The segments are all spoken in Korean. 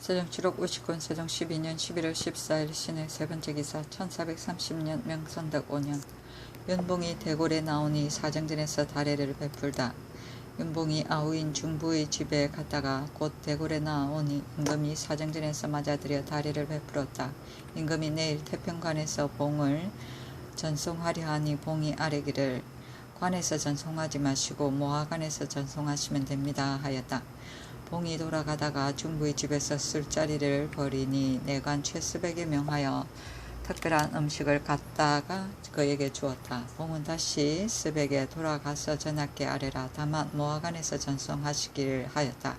세종 7억 59년 세종 12년 11월 14일 신의 세 번째 기사 1430년 명선덕 5년 윤봉이 대궐에 나오니 사정전에서 다례를 베풀다. 윤봉이 아우인 중부의 집에 갔다가 곧 대궐에 나오니 임금이 사정전에서 맞아들여 다례를 베풀었다. 임금이 내일 태평관에서 봉을 전송하려 하니 봉이 아뢰기를 관에서 전송하지 마시고 모하관에서 전송하시면 됩니다 하였다. 봉이 돌아가다가 중부의 집에서 술자리를 벌이니 내관 최수백에 명하여 특별한 음식을 갖다가 그에게 주었다. 봉은 다시 스백에 돌아가서 전하께 아뢰라. 다만 모하관에서 전송하시기를 하였다.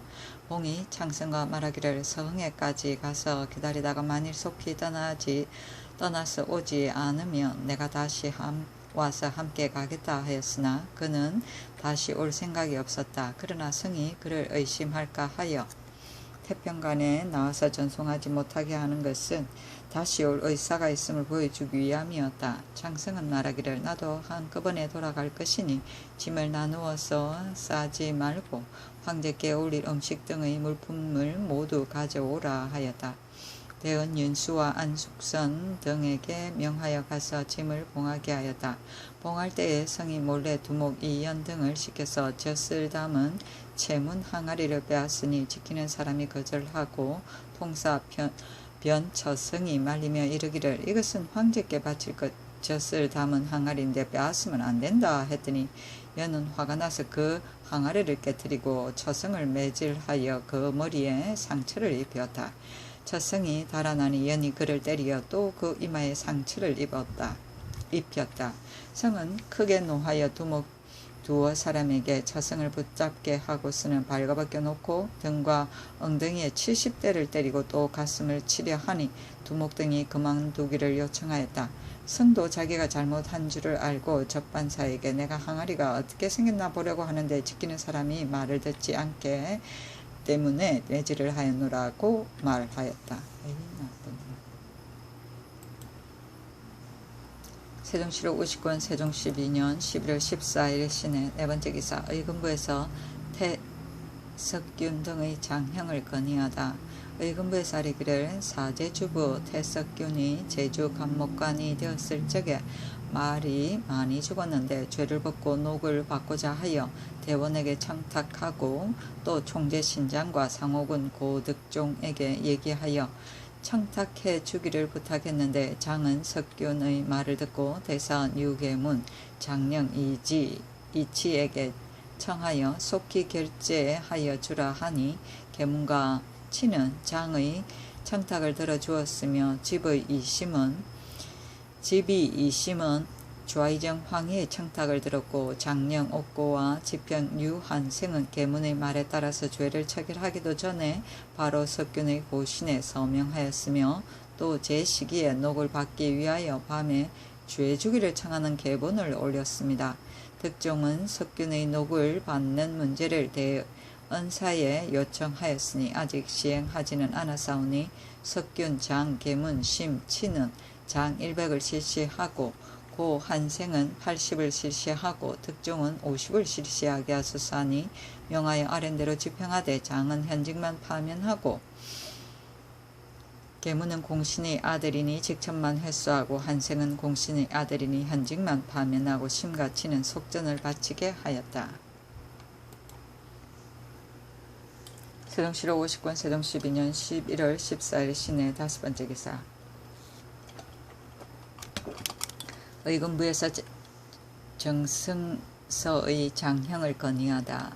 봉이 창성과 말하기를 서흥에까지 가서 기다리다가 만일 속히 떠나서 오지 않으면 내가 다시 와서 함께 가겠다 하였으나 그는 다시 올 생각이 없었다. 그러나 성이 그를 의심할까 하여 태평관에 나와서 전송하지 못하게 하는 것은 다시 올 의사가 있음을 보여주기 위함이었다. 창성은 말하기를 나도 한꺼번에 돌아갈 것이니 짐을 나누어서 싸지 말고 황제께 올릴 음식 등의 물품을 모두 가져오라 하였다. 대은 윤수와 안숙선 등에게 명하여 가서 짐을 봉하게 하였다. 봉할 때에 성이 몰래 두목 2연 등을 시켜서 젖을 담은 채문 항아리를 빼앗으니 지키는 사람이 거절하고 통사 변처성이 말리며 이르기를 이것은 황제께 바칠 젖을 담은 항아리인데 빼앗으면 안 된다 했더니 여는 화가 나서 그 항아리를 깨뜨리고 처성을 매질하여 그 머리에 상처를 입혔다. 처성이 달아나니 연이 그를 때리어 또 그 이마에 상처를 입혔다. 성은 크게 노하여 두어 사람에게 처성을 붙잡게 하고서는 발가벗겨 놓고 등과 엉덩이에 70대를 때리고 또 가슴을 치려 하니 두목 등이 그만두기를 요청하였다. 성도 자기가 잘못한 줄을 알고 적반사에게 내가 항아리가 어떻게 생겼나 보려고 하는데 지키는 사람이 말을 듣지 않게 때문에 매질을 하였노라고 말하였다. 세종 7억 59년 세종 12년 11월 14일 신의 네 번째 기사 의금부에서 태석균 등의 장형을 건의하다. 의금부에서 아뢰기를 사제주부 태석균이 제주 감목관이 되었을 적에 말이 많이 죽었는데 죄를 벗고 녹을 받고자 하여 대원에게 청탁하고 또 총재 신장과 상호군 고득종에게 얘기하여 청탁해 주기를 부탁했는데 장은 석균의 말을 듣고 대사원 유계문 장령 이치에게 청하여 속히 결제하여 주라 하니 계문과 치는 장의 청탁을 들어주었으며 집이 이심은 좌의정 황희의 청탁을 들었고 장령 옥고와 지평 유한생은 계문의 말에 따라서 죄를 처결하기도 전에 바로 석균의 고신에 서명하였으며 또 제 시기에 녹을 받기 위하여 밤에 죄주기를 청하는 계본을 올렸습니다. 득종은 석균의 녹을 받는 문제를 대언사에 요청하였으니 아직 시행하지는 않았사오니 석균, 장, 계문, 심, 치는 장 100을 실시하고 고 한생은 80을 실시하고 득종은 50을 실시하게 하소서하니 명하여 아랜대로 집행하되 장은 현직만 파면하고 계문은 공신의 아들이니 직천만 회수하고 한생은 공신의 아들이니 현직만 파면하고 심과 치는 속전을 바치게 하였다. 세종 7억 59년 세종 12년 11월 14일 신의 다섯 번째 기사 의금부에서 정승서의 장형을 건의하다.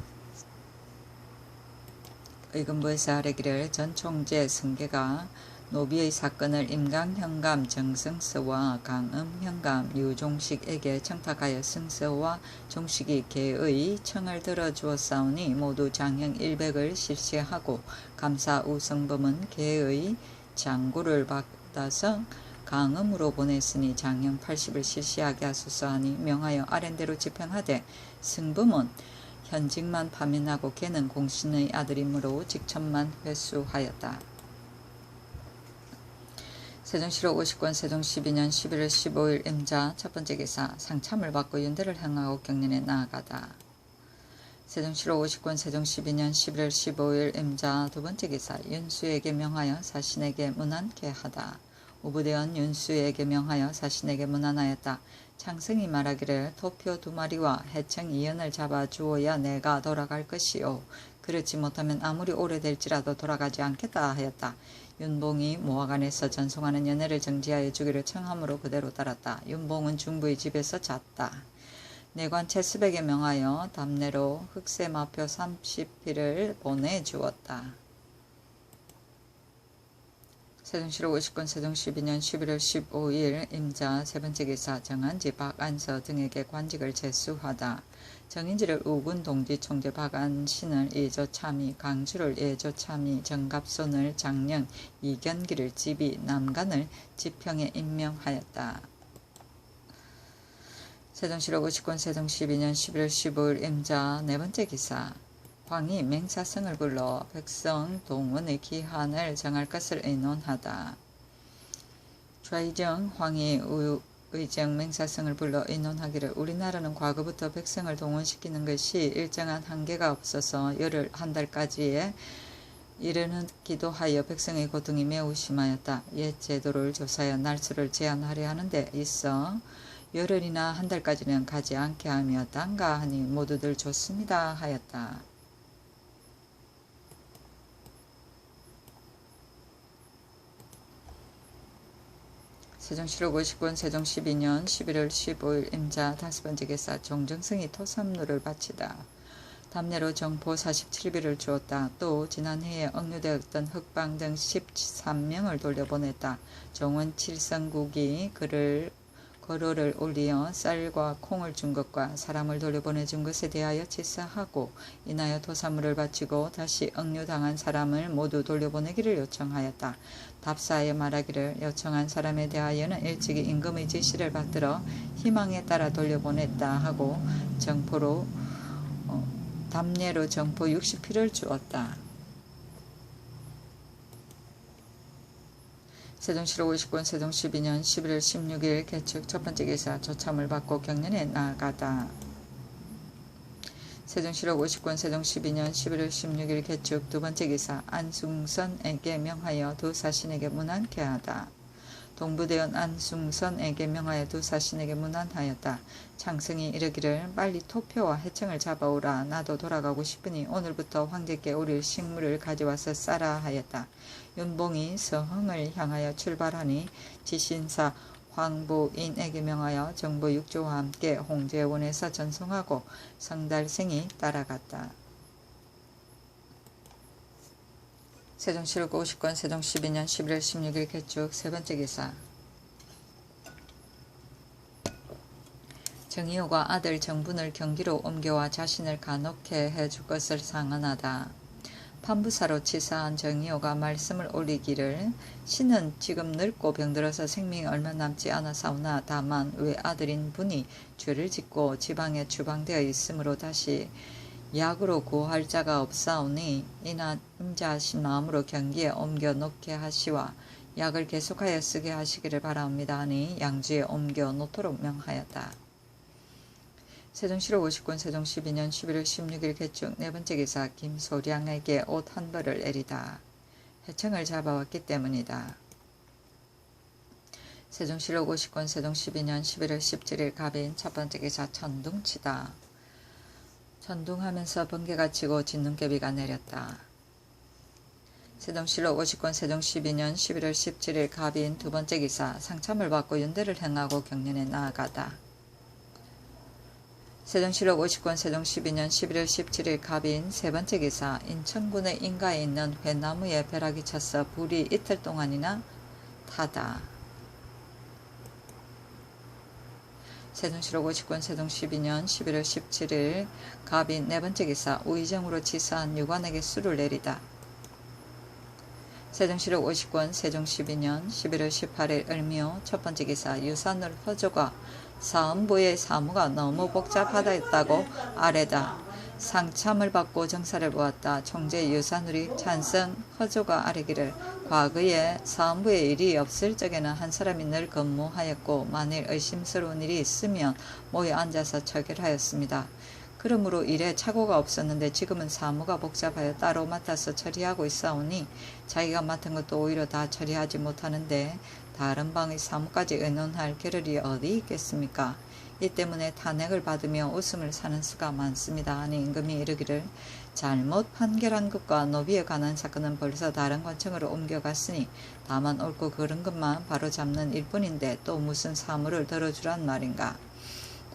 의금부에서 아뢰기를 전 총재 승계가 노비의 사건을 임강현감 정승서와 강음현감 유종식에게 청탁하여 승서와 종식이 계의 청을 들어주었사오니 모두 장형 100을 실시하고 감사 우성범은 계의 장구를 받아서 강음으로 보냈으니 장형 80을 실시하게 하소서하니 명하여 아랜대로 집행하되 승범은 현직만 파면하고 걔는 공신의 아들이므로 직천만 회수하였다. 세종 7억 59년 세종 12년 11월 15일 임자 첫 번째 기사 상참을 받고 윤대를 행하고 경련에 나아가다. 세종시로 59권 세종 12년 11월 15일 임자 두 번째 기사 윤수에게 명하여 사신에게 문안케 하다. 우부대원 윤수에게 명하여 사신에게 문안하였다. 창승이 말하기를 토표 2마리와 해청 2연을 잡아 주어야 내가 돌아갈 것이오. 그렇지 못하면 아무리 오래될지라도 돌아가지 않겠다 하였다. 윤봉이 모화관에서 전송하는 연회를 정지하여 주기를 청함으로 그대로 따랐다. 윤봉은 중부의 집에서 잤다. 내관 채습에게 명하여 담내로 흑세마표 30피를 보내주었다. 세종시로 50권 세종 12년 11월 15일 임자 세 번째 기사 정한지 박안서 등에게 관직을 제수하다. 정인지를 우군 동지 총재 박안신을 예조참의, 강주를 예조참의, 정갑손을 장령, 이견기를 지비, 남간을 지평에 임명하였다. 세종시로 50권 세종 12년 11월 15일 임자 네 번째 기사 황이 맹사성을 불러 백성 동원의 기한을 정할 것을 의논하다. 좌의정 황이 의정 맹사성을 불러 의논하기를 우리나라는 과거부터 백성을 동원시키는 것이 일정한 한계가 없어서 열흘 한 달까지에 이르기도 하여 백성의 고통이 매우 심하였다. 옛 제도를 조사하여 날수를 제한하려 하는 데 있어 열흘이나 한 달까지는 가지 않게 하며 딴가 하니 모두들 좋습니다 하였다. 세종시로 59권 세종 12년 11월 15일 임자 다섯 번째 기사 종정승이 토삼루를 바치다. 담내로 정포 47비를 주었다. 또 지난해에 억류되었던 흑방 등 13명을 돌려보냈다. 종은 칠성국이 거로를 올리어 쌀과 콩을 준 것과 사람을 돌려보내준 것에 대하여 치사하고 인하여 토사물을 바치고 다시 억류당한 사람을 모두 돌려보내기를 요청하였다. 답사하여 말하기를 요청한 사람에 대하여는 일찍이 임금의 지시를 받들어 희망에 따라 돌려보냈다 하고 담례로 정포 60피를 주었다. 세종시로 50권 세종 12년 11월 16일 개축 첫 번째 기사 조참을 받고 경련에 나아가다. 세종시로 50권 세종 12년 11월 16일 개축 두 번째 기사 안숭선에게 명하여 두 사신에게 문안케 하다. 동부대원 안숭선에게 명하여 두 사신에게 문안하였다. 창승이 이르기를 빨리 토표와 해청을 잡아오라. 나도 돌아가고 싶으니 오늘부터 황제께 오릴 식물을 가져와서 싸라 하였다. 윤봉이 서흥을 향하여 출발하니 지신사 황보인에게 명하여 정보 6조와 함께 홍제원에서 전송하고 성달생이 따라갔다. 세종시로 50권 세종 12년 11월 16일 개축 세 번째 기사 정의호가 아들 정분을 경기로 옮겨와 자신을 간혹해 해줄 것을 상언하다. 판부사로 치사한 정의호가 말씀을 올리기를 신은 지금 늙고 병들어서 생명이 얼마 남지 않아사오나 다만 외아들인 분이 죄를 짓고 지방에 추방되어 있으므로 다시 약으로 구할 자가 없사오니 이나 임자하신 마음으로 경기에 옮겨 놓게 하시와 약을 계속하여 쓰게 하시기를 바라옵니다 하니 양주에 옮겨 놓도록 명하였다. 세종시로 50권 세종 12년 11월 16일 개축 네 번째 기사 김소량에게 옷 한 벌을 내리다. 해청을 잡아왔기 때문이다. 세종시로 50권 세종 12년 11월 17일 갑인 첫 번째 기사 천둥치다. 천둥하면서 번개가 치고 진눈깨비가 내렸다. 세종시로 50권 세종 12년 11월 17일 갑인 두 번째 기사 상참을 받고 윤대를 행하고 경련에 나아가다. 세종시로 50권 세종 12년 11월 17일 갑인 세 번째 기사 인천군의 인가에 있는 회나무에 벼락이 차서 불이 이틀 동안이나 타다. 세종시로 50권 세종 12년 11월 17일 갑인 네 번째 기사 우의정으로 치사한 유관에게 수를 내리다. 세종시로 50권 세종 12년 11월 18일 을묘 첫 번째 기사 유산을 허조가 사헌부의 사무가 너무 복잡하다했다고 아래다. 상참을 받고 정사를 보았다. 총재 유산울이 찬성 허조가 아뢰기를 과거에 사헌부에 일이 없을 적에는 한 사람이 늘 근무하였고 만일 의심스러운 일이 있으면 모여 앉아서 처결하였습니다. 그러므로 일에 착오가 없었는데 지금은 사무가 복잡하여 따로 맡아서 처리하고 있사오니 자기가 맡은 것도 오히려 다 처리하지 못하는데 다른 방의 사무까지 의논할 겨를이 어디 있겠습니까? 이 때문에 탄핵을 받으며 웃음을 사는 수가 많습니다. 하니 임금이 이르기를 잘못 판결한 것과 노비에 관한 사건은 벌써 다른 관청으로 옮겨갔으니 다만 옳고 그른 것만 바로잡는 일뿐인데 또 무슨 사무를 들어주란 말인가.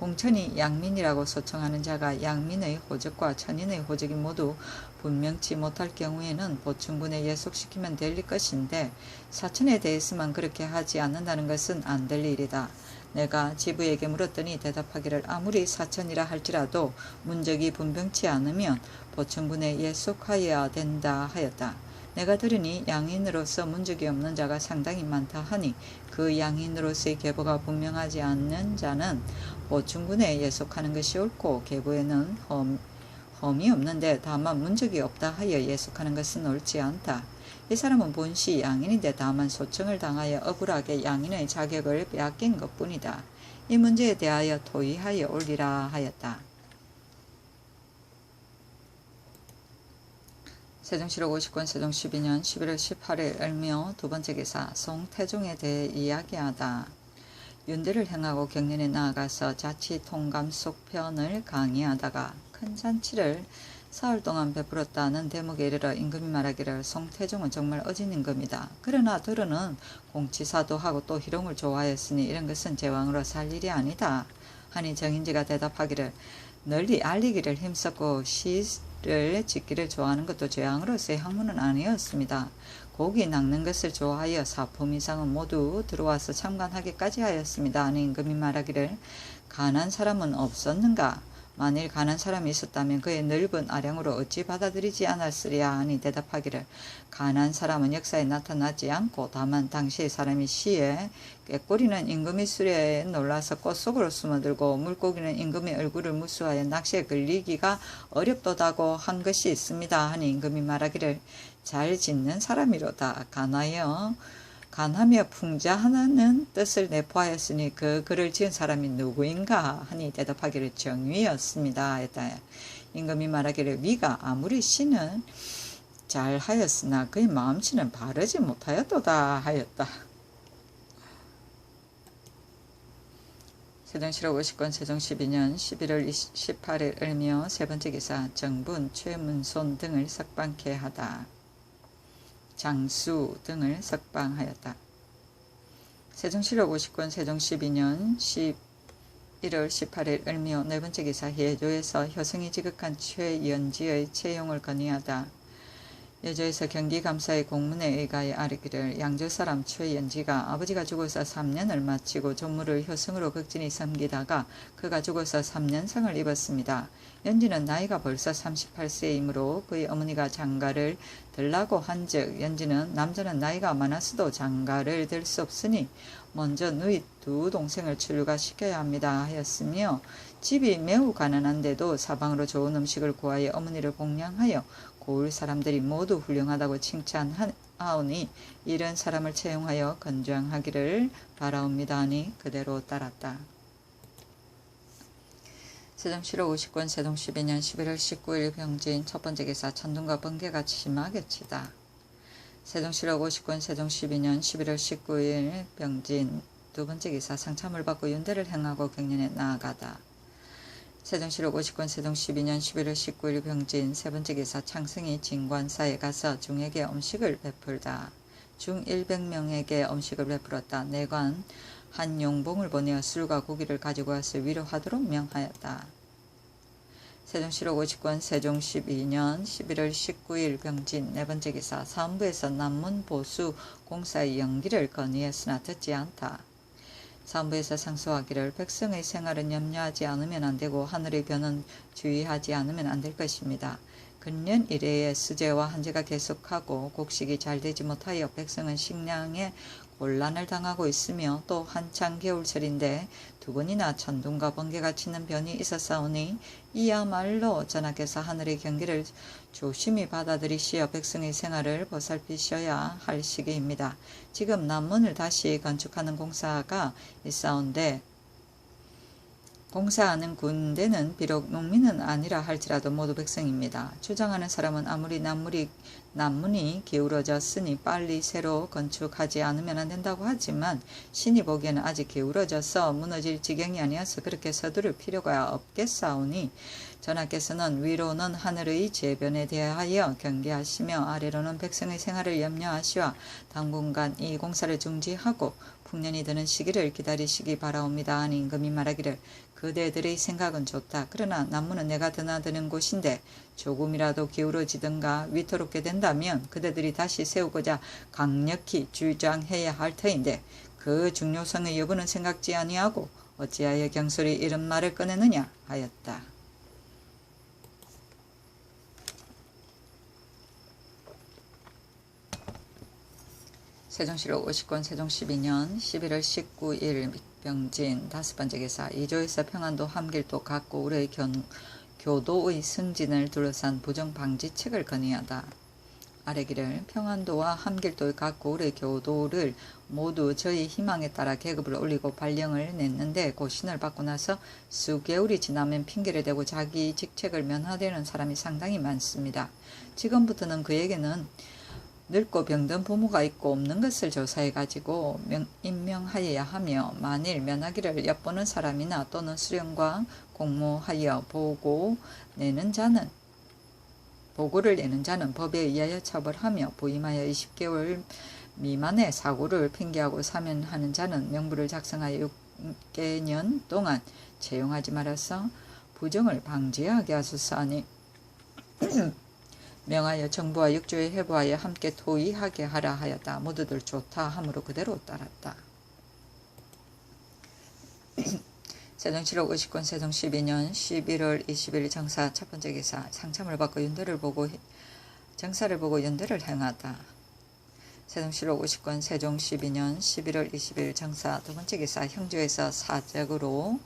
공천이 양민이라고 소청하는 자가 양민의 호적과 천인의 호적이 모두 분명치 못할 경우에는 보충군에 예속시키면 될 것인데 사천에 대해서만 그렇게 하지 않는다는 것은 안 될 일이다. 내가 지부에게 물었더니 대답하기를 아무리 사천이라 할지라도 문적이 분명치 않으면 보충군에 예속하여야 된다 하였다. 내가 들으니 양인으로서 문적이 없는 자가 상당히 많다 하니 그 양인으로서의 계보가 분명하지 않는 자는 보충군에 예속하는 것이 옳고 계보에는 험이 없는데 다만 문적이 없다 하여 예속하는 것은 옳지 않다. 이 사람은 본시 양인인데 다만 소청을 당하여 억울하게 양인의 자격을 빼앗긴 것뿐이다. 이 문제에 대하여 토의하여 올리라 하였다. 세종실록 50권 세종 12년 11월 18일 을묘 두 번째 기사 송태종에 대해 이야기하다. 윤대를 행하고 경연에 나아가서 자치통감 속편을 강의하다가 큰 잔치를 사흘 동안 베풀었다는 대목에 이르러 임금이 말하기를 송태종은 정말 어진 임금이다. 그러나 들어는 공치사도 하고 또 희롱을 좋아하였으니 이런 것은 제왕으로 살 일이 아니다. 하니 정인지가 대답하기를 널리 알리기를 힘썼고 시를 짓기를 좋아하는 것도 제왕으로서의 학문은 아니었습니다. 고기 낚는 것을 좋아하여 사품 이상은 모두 들어와서 참관하기까지 하였습니다. 하니 임금이 말하기를 가난 사람은 없었는가? 만일 가난 사람이 있었다면 그의 넓은 아량으로 어찌 받아들이지 않았으랴 하니 대답하기를 가난 사람은 역사에 나타나지 않고 다만 당시의 사람이 시에 꾀꼬리는 임금의 수레에 놀라서 꽃 속으로 숨어들고 물고기는 임금의 얼굴을 무수하여 낚시에 걸리기가 어렵도다고 한 것이 있습니다. 하니 임금이 말하기를 잘 짓는 사람이로다. 간하며 풍자하는 뜻을 내포하였으니 그 글을 지은 사람이 누구인가 하니 대답하기를 정위였습니다. 했다. 임금이 말하기를 위가 아무리 시는 잘하였으나 그의 마음씨는 바르지 못하였도다 하였다. 세종실록 50권 세종 12년 11월 18일 을묘 세 번째 기사 정분, 최문손 등을 석방케 하다. 장수 등을 석방하였다. 세종실록 50권 세종 12년 11월 18일 을묘 네 번째 기사 예조에서 효성이 지극한 최연지의 채용을 건의하다. 예조에서 경기감사의 공문에 의가에 아뢰기를 양조 사람 최연지가 아버지가 죽어서 3년을 마치고 조물을 효성으로 극진히 섬기다가 그가 죽어서 3년상을 입었습니다. 연지는 나이가 벌써 38세이므로 그의 어머니가 장가를 들라고 한즉 연지는 남자는 나이가 많았어도 장가를 들 수 없으니 먼저 누이 두 동생을 출가시켜야 합니다 하였으며 집이 매우 가난한데도 사방으로 좋은 음식을 구하여 어머니를 복량하여 고을 사람들이 모두 훌륭하다고 칭찬하오니 이런 사람을 채용하여 건장하기를 바라옵니다 하니 그대로 따랐다. 세종실록 50권 세종 12년 11월 19일 병진 첫 번째 기사 천둥과 번개가 심하게 치다. 세종실록 50권 세종 12년 11월 19일 병진 두 번째 기사 상참을 받고 윤대를 행하고 경연에 나아가다. 세종실록 50권 세종 12년 11월 19일 병진 세 번째 기사 창승이 진관사에 가서 중에게 음식을 베풀다. 중 100명에게 음식을 베풀었다. 내관 한 용봉을 보내어 술과 고기를 가지고 와서 위로하도록 명하였다. 세종실록 50권 세종 12년 11월 19일 병진 네 번째 기사 사헌부에서 남문 보수 공사의 연기를 건의했으나 듣지 않다. 사헌부에서 상소하기를 백성의 생활은 염려하지 않으면 안되고 하늘의 변은 주의하지 않으면 안 될 것입니다. 근년 이래에 수재와 한재가 계속하고 곡식이 잘 되지 못하여 백성은 식량에 곤란을 당하고 있으며 또 한창 겨울철인데 두 번이나 천둥과 번개가 치는 변이 있었사오니 이야말로 전하께서 하늘의 경계를 조심히 받아들이시어 백성의 생활을 보살피셔야 할 시기입니다. 지금 남문을 다시 건축하는 공사가 있사온데 봉사하는 군대는 비록 농민은 아니라 할지라도 모두 백성입니다. 주장하는 사람은 아무리 남문이 기울어졌으니 빨리 새로 건축하지 않으면 안 된다고 하지만 신이 보기에는 아직 기울어져서 무너질 지경이 아니어서 그렇게 서두를 필요가 없겠사오니 전하께서는 위로는 하늘의 재변에 대하여 경계하시며 아래로는 백성의 생활을 염려하시와 당분간 이 공사를 중지하고 풍년이 드는 시기를 기다리시기 바라옵니다. 하니 임금이 말하기를 그대들의 생각은 좋다. 그러나 남문은 내가 드나드는 곳인데 조금이라도 기울어지든가 위태롭게 된다면 그대들이 다시 세우고자 강력히 주장해야 할 터인데 그 중요성의 여부는 생각지 아니하고 어찌하여 경솔히 이런 말을 꺼내느냐 하였다. 세종실록 50권 세종 12년 11월 19일 병진 5번째 기사 이조에서 평안도 함길도 각 고을의 교도의 승진을 둘러싼 부정 방지책을 건의하다. 아래기를 평안도와 함길도의 각 고을의 교도를 모두 저희 희망에 따라 계급을 올리고 발령을 냈는데 고신을 받고 나서 수개월이 지나면 핑계를 대고 자기 직책을 면하되는 사람이 상당히 많습니다. 지금부터는 그에게는 늙고 병든 부모가 있고 없는 것을 조사해 가지고 임명하여야 하며 만일 면하기를 엿보는 사람이나 또는 수령과 공모하여 보고를 내는 자는 법에 의하여 처벌하며 부임하여 20개월 미만의 사고를 핑계하고 사면하는 자는 명부를 작성하여 6개년 동안 채용하지 말아서 부정을 방지하게 하소서 하니 명하여 정부와 육조에 회부하여 함께 토의하게 하라 하였다. 모두들 좋다 함으로 그대로 따랐다. 세종실록 50권 세종 12년 11월 20일 정사 첫 번째 기사 상참을 받고 정사를 보고 연대를 행하다. 세종실록 50권 세종 12년 11월 20일 정사 두 번째 기사 형조에서 사적으로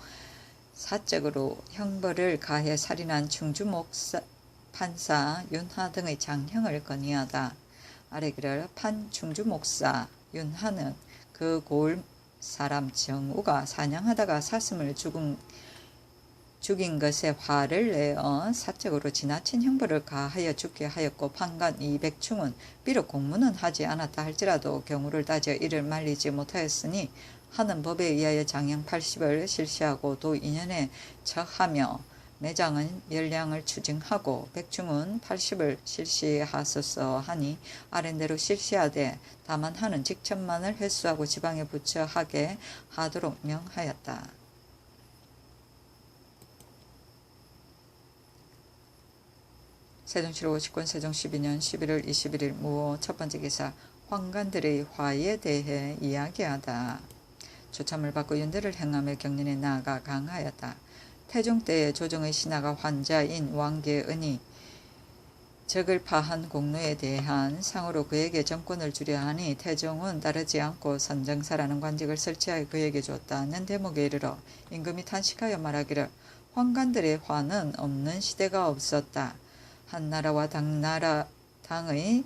형벌을 가해 살인한 충주목사 판사 윤하 등의 장형을 건의하다. 아래기를 충주목사 윤하는 그 고을 사람 정우가 사냥하다가 사슴을 죽인 것에 화를 내어 사적으로 지나친 형벌을 가하여 죽게 하였고 판관 이백충은 비록 공문은 하지 않았다 할지라도 경우를 따져 이를 말리지 못하였으니 하는 법에 의하여 장형 80을 실시하고 도 2년에 처하며 매장은 멸량을 추징하고 백충은 80을 실시하소서 하니 아랜대로 실시하되 다만 하는 직천만을 회수하고 지방에 붙여 하게 하도록 명하였다. 세종실록 50권 세종 12년 11월 21일 무호 첫 번째 기사 황관들의 화에 대해 이야기하다. 조참을 받고 연대를 행하며 경륜에 나아가 강하였다. 태종 때에 조정의 신하가 환자인 왕계은이 적을 파한 공로에 대한 상으로 그에게 정권을 주려 하니 태종은 따르지 않고 선정사라는 관직을 설치하여 그에게 줬다는 대목에 이르러 임금이 탄식하여 말하기를 황관들의 화는 없는 시대가 없었다. 한 나라와 당의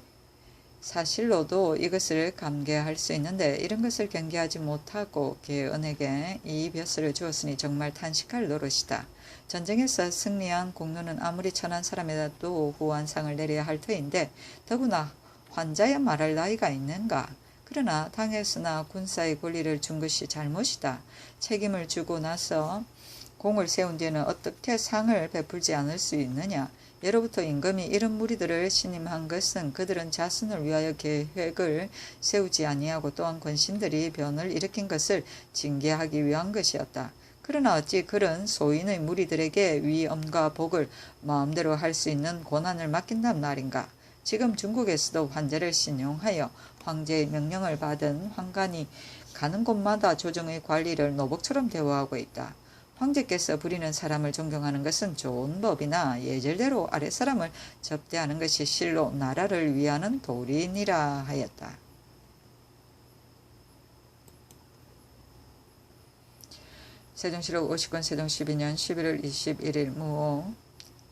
사실로도 이것을 감개할 수 있는데 이런 것을 경계하지 못하고 계은에게 이 벼슬을 주었으니 정말 탄식할 노릇이다. 전쟁에서 승리한 공로는 아무리 천한 사람에도 후한상을 내려야 할 터인데 더구나 환자야 말할 나이가 있는가. 그러나 당에서나 군사의 권리를 준 것이 잘못이다. 책임을 주고 나서 공을 세운 뒤에는 어떻게 상을 베풀지 않을 수 있느냐. 예로부터 임금이 이런 무리들을 신임한 것은 그들은 자손을 위하여 계획을 세우지 아니하고 또한 권신들이 변을 일으킨 것을 징계하기 위한 것이었다. 그러나 어찌 그런 소인의 무리들에게 위엄과 복을 마음대로 할 수 있는 권한을 맡긴단 말인가. 지금 중국에서도 환자를 신용하여 황제의 명령을 받은 황관이 가는 곳마다 조정의 관리를 노복처럼 대우하고 있다. 황제께서 부리는 사람을 존경하는 것은 좋은 법이나 예절대로 아랫사람을 접대하는 것이 실로 나라를 위하는 도리니라 하였다. 세종실록 50권 세종 12년 11월 21일 무호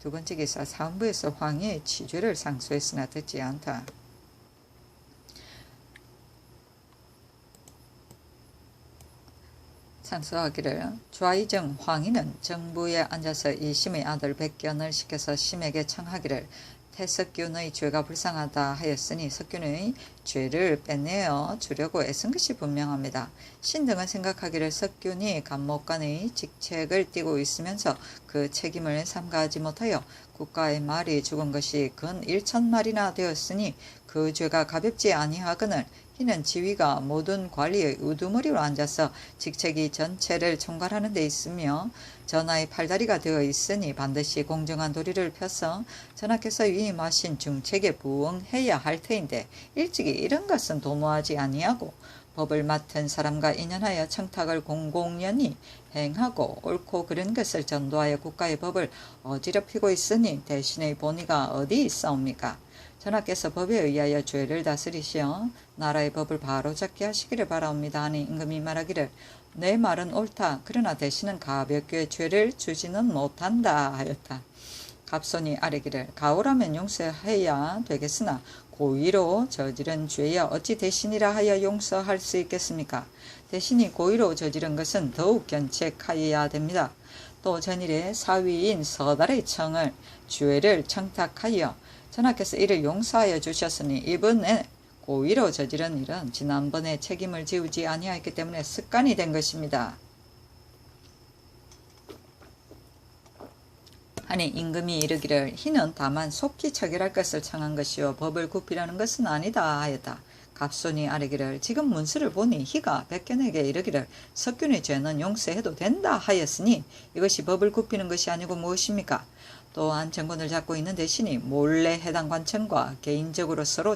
두 번째 기사 사헌부에서 황해의 치죄를 상소했으나 듣지 않다. 상소하기를 좌의정 황희는 정부에 앉아서 이심의 아들 백견을 시켜서 심에게 청하기를 태석균의 죄가 불쌍하다 하였으니 석균의 죄를 빼내어 주려고 애쓴 것이 분명합니다. 신 등은 생각하기를 석균이 감목관의 직책을 띠고 있으면서 그 책임을 삼가하지 못하여 국가의 말이 죽은 것이 근 1,000말이나 되었으니 그 죄가 가볍지 아니하거늘 이는 지위가 모든 관리의 우두머리로 앉아서 직책이 전체를 총괄하는 데 있으며 전하의 팔다리가 되어 있으니 반드시 공정한 도리를 펴서 전하께서 위임하신 중책에 부응해야 할 터인데 일찍이 이런 것은 도모하지 아니하고 법을 맡은 사람과 인연하여 청탁을 공공연히 행하고 옳고 그른 것을 전도하여 국가의 법을 어지럽히고 있으니 대신의 본의가 어디 있사옵니까? 전하께서 법에 의하여 죄를 다스리시어 나라의 법을 바로잡게 하시기를 바라옵니다 하니 임금이 말하기를 내 말은 옳다. 그러나 대신은 가볍게 죄를 주지는 못한다 하였다. 갑손이 아뢰기를 가오라면 용서해야 되겠으나 고의로 저지른 죄야 어찌 대신이라 하여 용서할 수 있겠습니까? 대신이 고의로 저지른 것은 더욱 견책하여야 됩니다. 또 전일에 사위인 서달의 청을 죄를 청탁하여 전하께서 이를 용서하여 주셨으니 이번에 고의로 저지른 일은 지난번에 책임을 지우지 아니하였기 때문에 습관이 된 것입니다. 하니 임금이 이르기를 희는 다만 속히 처결할 것을 청한 것이요 법을 굽히려는 것은 아니다 하였다. 갑손이 아뢰기를 지금 문수를 보니 희가 백견에게 이르기를 석균의 죄는 용서해도 된다 하였으니 이것이 법을 굽히는 것이 아니고 무엇입니까? 또한 정권을 잡고 있는 대신이 몰래 해당 관청과 개인적으로 서로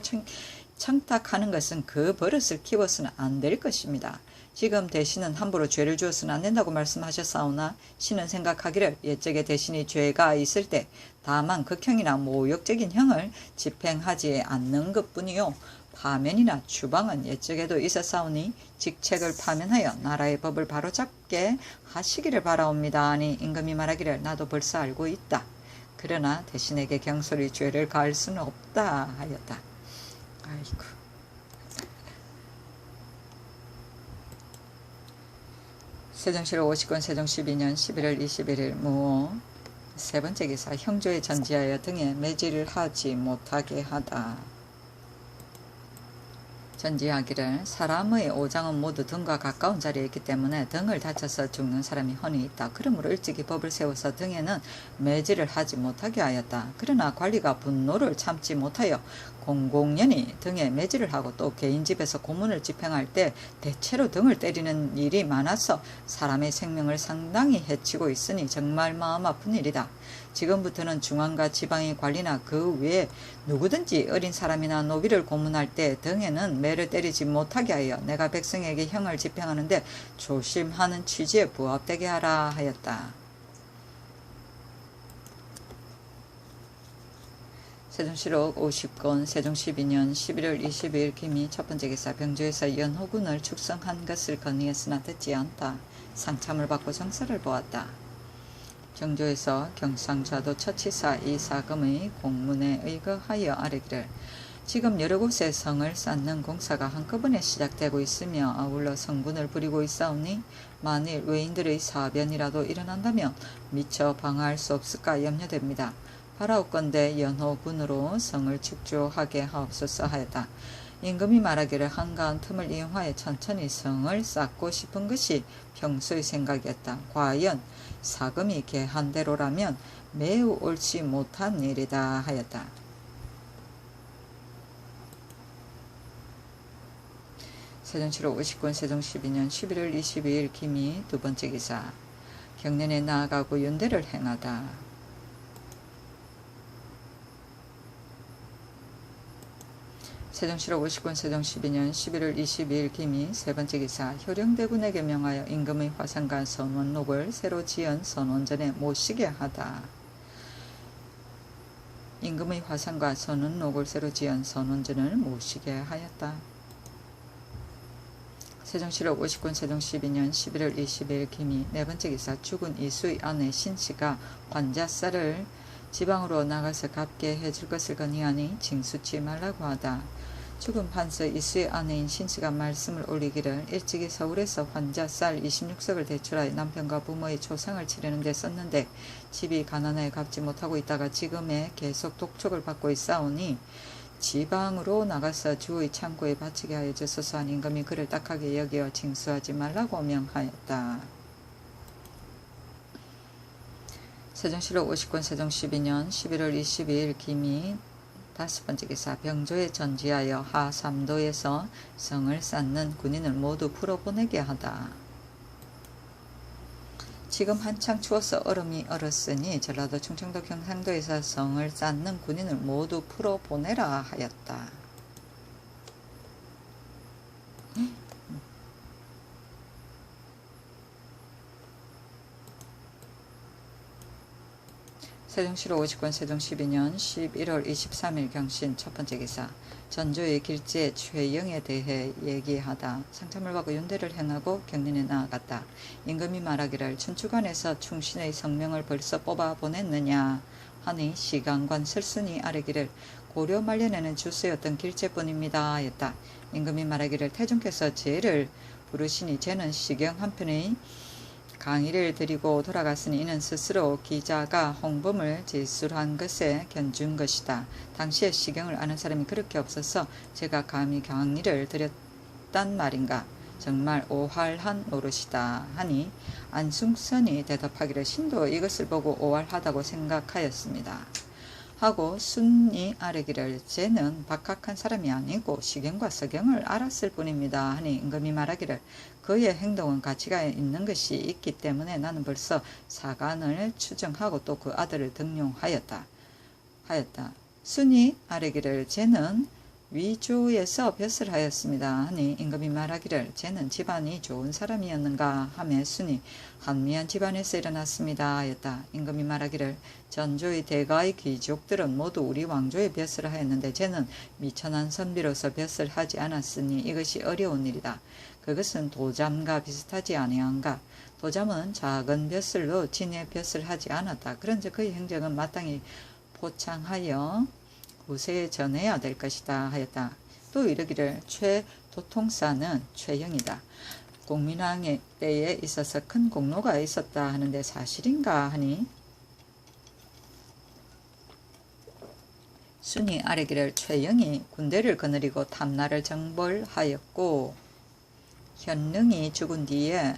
청탁하는 것은 그 버릇을 키워서는 안 될 것입니다. 지금 대신은 함부로 죄를 주어서는 안 된다고 말씀하셨사오나 신은 생각하기를 옛적에 대신이 죄가 있을 때 다만 극형이나 모욕적인 형을 집행하지 않는 것뿐이요 파면이나 추방은 옛적에도 있었사오니 직책을 파면하여 나라의 법을 바로잡게 하시기를 바라옵니다 하니 임금이 말하기를 나도 벌써 알고 있다. 그러나 대신에게 경솔히 죄를 가할 수는 없다 하였다. 아이고. 세종실록 50권 세종 12년 11월 21일 무오 세 번째 기사 형조에 전지하여 등에 매질을 하지 못하게 하다. 전지하기를 사람의 오장은 모두 등과 가까운 자리에 있기 때문에 등을 다쳐서 죽는 사람이 흔히 있다. 그러므로 일찍이 법을 세워서 등에는 매질을 하지 못하게 하였다. 그러나 관리가 분노를 참지 못하여 공공연히 등에 매질을 하고 또 개인 집에서 고문을 집행할 때 대체로 등을 때리는 일이 많아서 사람의 생명을 상당히 해치고 있으니 정말 마음 아픈 일이다. 지금부터는 중앙과 지방의 관리나 그 외에 누구든지 어린 사람이나 노비를 고문할 때 등에는 매를 때리지 못하게 하여 내가 백성에게 형을 집행하는데 조심하는 취지에 부합되게 하라 하였다. 세종실록 50권 세종 12년 11월 22일 김이 첫번째 기사 병조에서 연호군을 축성한 것을 건의했으나 듣지 않다. 상참을 받고 정사를 보았다. 정조에서 경상좌도 처치사 이사금의 공문에 의거하여 아뢰기를 지금 여러 곳에 성을 쌓는 공사가 한꺼번에 시작되고 있으며 아울러 성군을 부리고 있사오니 만일 외인들의 사변이라도 일어난다면 미처 방어할 수 없을까 염려됩니다. 바라옵건대 연호군으로 성을 축조하게 하옵소서 하였다. 임금이 말하기를 한가한 틈을 이용하여 천천히 성을 쌓고 싶은 것이 평소의 생각이었다. 과연 사금이 계한 대로라면 매우 옳지 못한 일이다 하였다. 세종실록 50권 세종 12년 11월 22일 김이 두번째 기사 경년에 나아가고 윤대를 행하다. 세종실록 50권 세종 12년 11월 22일 김이 세번째 기사 효령대군에게 명하여 임금의 화상과 선원록을 새로 지은 선원전에 모시게 하다. 임금의 화상과 선원록을 새로 지은 선원전을 모시게 하였다. 세종실록 50권 세종 12년 11월 22일 김이 네번째 기사 죽은 이수의 아내 신씨가 환자쌀을 지방으로 나가서 갚게 해줄 것을 건의하니 징수치 말라고 하다. 죽은 판서 이수의 아내인 신씨가 말씀을 올리기를 일찍이 서울에서 환자 쌀 26석을 대출하여 남편과 부모의 초상을 치르는 데 썼는데 집이 가난하여 갚지 못하고 있다가 지금에 계속 독촉을 받고 있사오니 지방으로 나가서 주의 창고에 바치게 하여 주소서 한 임금이 그를 딱하게 여겨 징수하지 말라고 명하였다. 세종실록 50권 세종 12년 11월 22일 기미 5번째 기사 병조에 전지하여 하삼도에서 성을 쌓는 군인을 모두 풀어보내게 하다. 지금 한창 추워서 얼음이 얼었으니 전라도 충청도 경상도에서 성을 쌓는 군인을 모두 풀어보내라 하였다. 세종실록 50권 세종 12년 11월 23일 경신 첫번째 기사 전조의 길제 최영에 대해 얘기하다. 상참을 받고 윤대를 행하고 경린에 나아갔다. 임금이 말하기를 춘추관에서 충신의 성명을 벌써 뽑아 보냈느냐 하니 시강관 설순이 아뢰기를 고려 말년에는 주수였던 길제뿐입니다 하였다. 임금이 말하기를 태종께서 제를 부르시니 제는 시경 한편의 강의를 드리고 돌아갔으니 이는 스스로 기자가 홍범을 제술한 것에 견준 것이다. 당시에 시경을 아는 사람이 그렇게 없어서 제가 감히 강의를 드렸단 말인가. 정말 오활한 노릇이다 하니 안승선이 대답하기를 신도 이것을 보고 오활하다고 생각하였습니다. 하고 순이 아뢰기를 쟤는 박학한 사람이 아니고 시경과 서경을 알았을 뿐입니다 하니 임금이 말하기를 그의 행동은 가치가 있는 것이 있기 때문에 나는 벌써 사관을 추정하고 또 그 아들을 등용하였다. 순이 아뢰기를 쟤는 위조에서 벼슬 하였습니다 하니 임금이 말하기를 쟤는 집안이 좋은 사람이었는가 하매 순이 한미한 집안에서 일어났습니다 하였다. 임금이 말하기를 전조의 대가의 귀족들은 모두 우리 왕조에 벼슬 하였는데 쟤는 미천한 선비로서 벼슬 하지 않았으니 이것이 어려운 일이다. 그것은 도잠과 비슷하지 아니한가. 도잠은 작은 벼슬로 진의 벼슬 하지 않았다. 그런즉 그의 행적은 마땅히 포창하여 후세에 전해야 될 것이다 하였다. 또 이르기를 최도통사는 최영이다. 공민왕의 때에 있어서 큰 공로가 있었다 하는데 사실인가 하니 순이 아뢰기를 최영이 군대를 거느리고 탐나를 정벌하였고 현능이 죽은 뒤에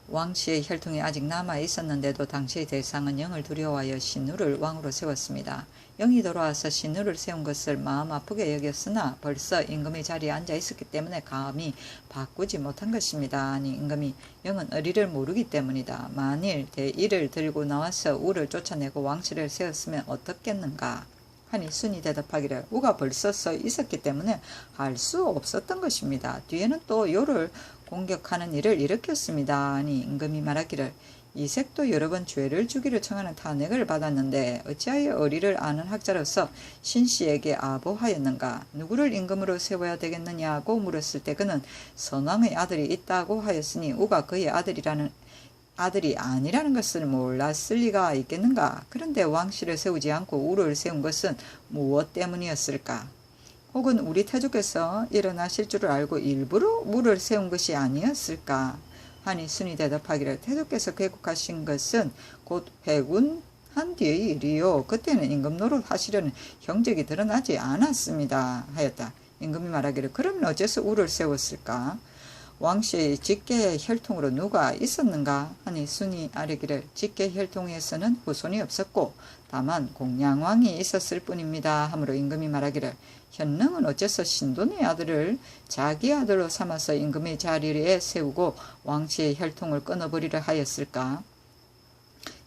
왕씨의 혈통이 아직 남아 있었는데도 당시의 대상은 영을 두려워하여 신우를 왕으로 세웠습니다. 영이 돌아와서 신우를 세운 것을 마음 아프게 여겼으나 벌써 임금의 자리에 앉아 있었기 때문에 감히 바꾸지 못한 것입니다. 아니 임금이 영은 의리를 모르기 때문이다. 만일 대의를 들고 나와서 우를 쫓아내고 왕씨를 세웠으면 어떻겠는가 하니 순이 대답하기를 우가 벌써 서 있었기 때문에 할 수 없었던 것입니다. 뒤에는 또 요를 공격하는 일을 일으켰습니다. 아니 임금이 말하기를 이색도 여러 번 죄를 주기를 청하는 탄핵을 받았는데 어찌하여 의리를 아는 학자로서 신씨에게 아보하였는가. 누구를 임금으로 세워야 되겠느냐고 물었을 때 그는 선왕의 아들이 있다고 하였으니 우가 그의 아들이 아니라는 것을 몰랐을 리가 있겠는가. 그런데 왕씨를 세우지 않고 우를 세운 것은 무엇 때문이었을까. 혹은 우리 태조께서 일어나실 줄을 알고 일부러 우를 세운 것이 아니었을까 하니 순이 대답하기를 태조께서 개국하신 것은 곧 회군한 뒤의 일이요 그때는 임금 노릇 하시려는 형적이 드러나지 않았습니다 하였다. 임금이 말하기를 그러면 어째서 우를 세웠을까. 왕씨의 직계 혈통으로 누가 있었는가 하니 순이 아뢰기를 직계 혈통에서는 후손이 없었고 다만 공양왕이 있었을 뿐입니다 하므로 임금이 말하기를 현능은 어째서 신돈의 아들을 자기 아들로 삼아서 임금의 자리에 세우고 왕씨의 혈통을 끊어버리려 하였을까.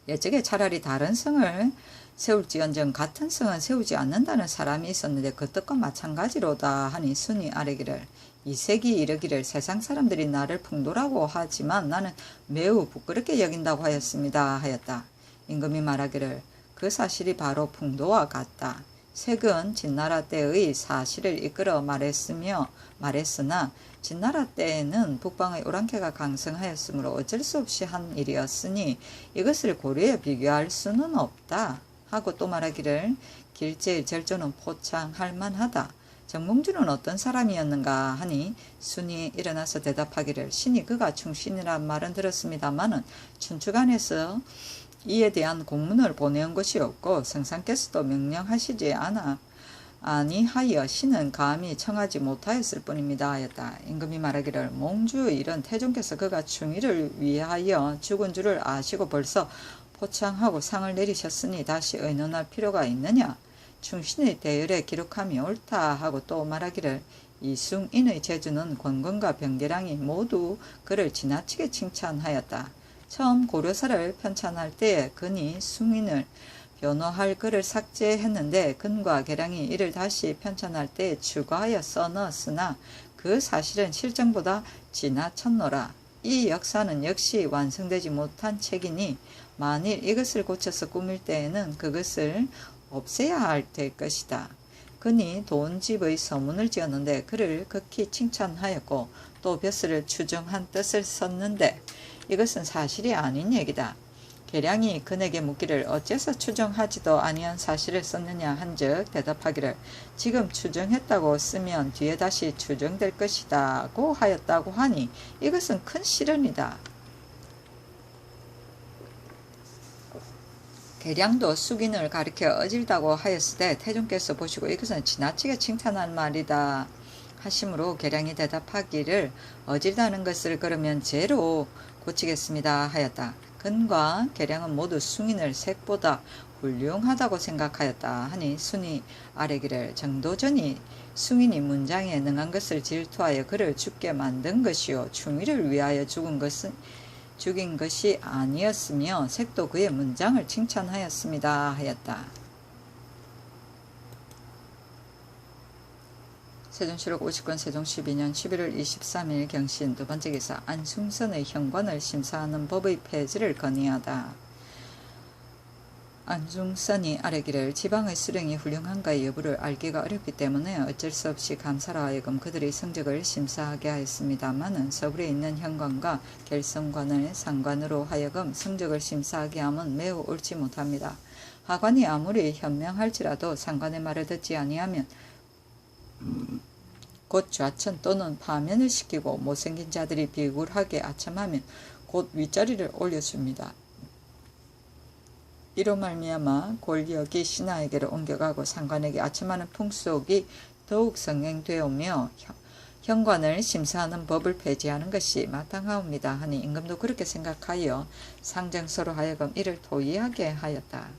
예적에 차라리 다른 성을 세울지언정 같은 성은 세우지 않는다는 사람이 있었는데 그 뜻과 마찬가지로다 하니 순이 아뢰기를 이색이 이르기를 세상 사람들이 나를 풍도라고 하지만 나는 매우 부끄럽게 여긴다고 하였습니다 하였다. 임금이 말하기를 그 사실이 바로 풍도와 같다. 색은 진나라 때의 사실을 이끌어 말했으나 진나라 때에는 북방의 오랑캐가 강성하였으므로 어쩔 수 없이 한 일이었으니 이것을 고려에 비교할 수는 없다 하고 또 말하기를 길제의 절조는 포창할 만하다. 정몽주는 어떤 사람이었는가 하니 순이 일어나서 대답하기를 신이 그가 충신이란 말은 들었습니다마는 춘추관에서 이에 대한 공문을 보내온 것이 없고 성상께서도 명령하시지 아니하여 신은 감히 청하지 못하였을 뿐입니다 하였다. 임금이 말하기를 몽주의 일은 태종께서 그가 충의를 위하여 죽은 줄을 아시고 벌써 포창하고 상을 내리셨으니 다시 의논할 필요가 있느냐. 충신의 대열에 기록함이 옳다 하고 또 말하기를 이숭인의 재주는 권건과 병계량이 모두 그를 지나치게 칭찬하였다. 처음 고려사를 편찬할 때에 근이 숭인을 변호할 글을 삭제했는데 근과 계량이 이를 다시 편찬할 때에 추가하여 써넣었으나 그 사실은 실정보다 지나쳤노라. 이 역사는 역시 완성되지 못한 책이니 만일 이것을 고쳐서 꾸밀 때에는 그것을 없애야 할 것이다. 근이 돈집의 서문을 지었는데 그를 극히 칭찬하였고 또 벼슬을 추정한 뜻을 썼는데 이것은 사실이 아닌 얘기다. 계량이 그에게 묻기를 어째서 추정하지도 아니한 사실을 썼느냐 한즉 대답하기를 지금 추정했다고 쓰면 뒤에 다시 추정될 것이다고 하였다고 하니 이것은 큰 시련이다. 계량도 숙인을 가리켜 어질다고 하였으되 태종께서 보시고 이것은 지나치게 칭찬한 말이다 하심으로 계량이 대답하기를 어질다는 것을 그러면 죄로 고치겠습니다 하였다. 근과 계량은 모두 숭인을 색보다 훌륭하다고 생각하였다 하니 순이 아뢰기를 정도전이 숭인이 문장에 능한 것을 질투하여 그를 죽게 만든 것이요 충의를 위하여 죽인 것이 아니었으며 색도 그의 문장을 칭찬하였습니다 하였다. 세종실록 50권 세종 12년 11월 23일 경신 두번째 기사 안중선의 현관을 심사하는 법의 폐지를 건의하다. 안중선이 아뢰기를 지방의 수령이 훌륭한가의 여부를 알기가 어렵기 때문에 어쩔 수 없이 감사로 하여금 그들의 성적을 심사하게 하였습니다마는 서울에 있는 현관과 결성관을 상관으로 하여금 성적을 심사하게 함은 매우 옳지 못합니다. 하관이 아무리 현명할지라도 상관의 말을 듣지 아니하면 곧 좌천 또는 파면을 시키고 못생긴 자들이 비굴하게 아첨하면 곧 윗자리를 올려줍니다. 이로 말미암아 권력이 신하에게로 옮겨가고 상관에게 아첨하는 풍속이 더욱 성행되오며 현관을 심사하는 법을 폐지하는 것이 마땅하옵니다 하니 임금도 그렇게 생각하여 상정서로 하여금 이를 토의하게 하였다.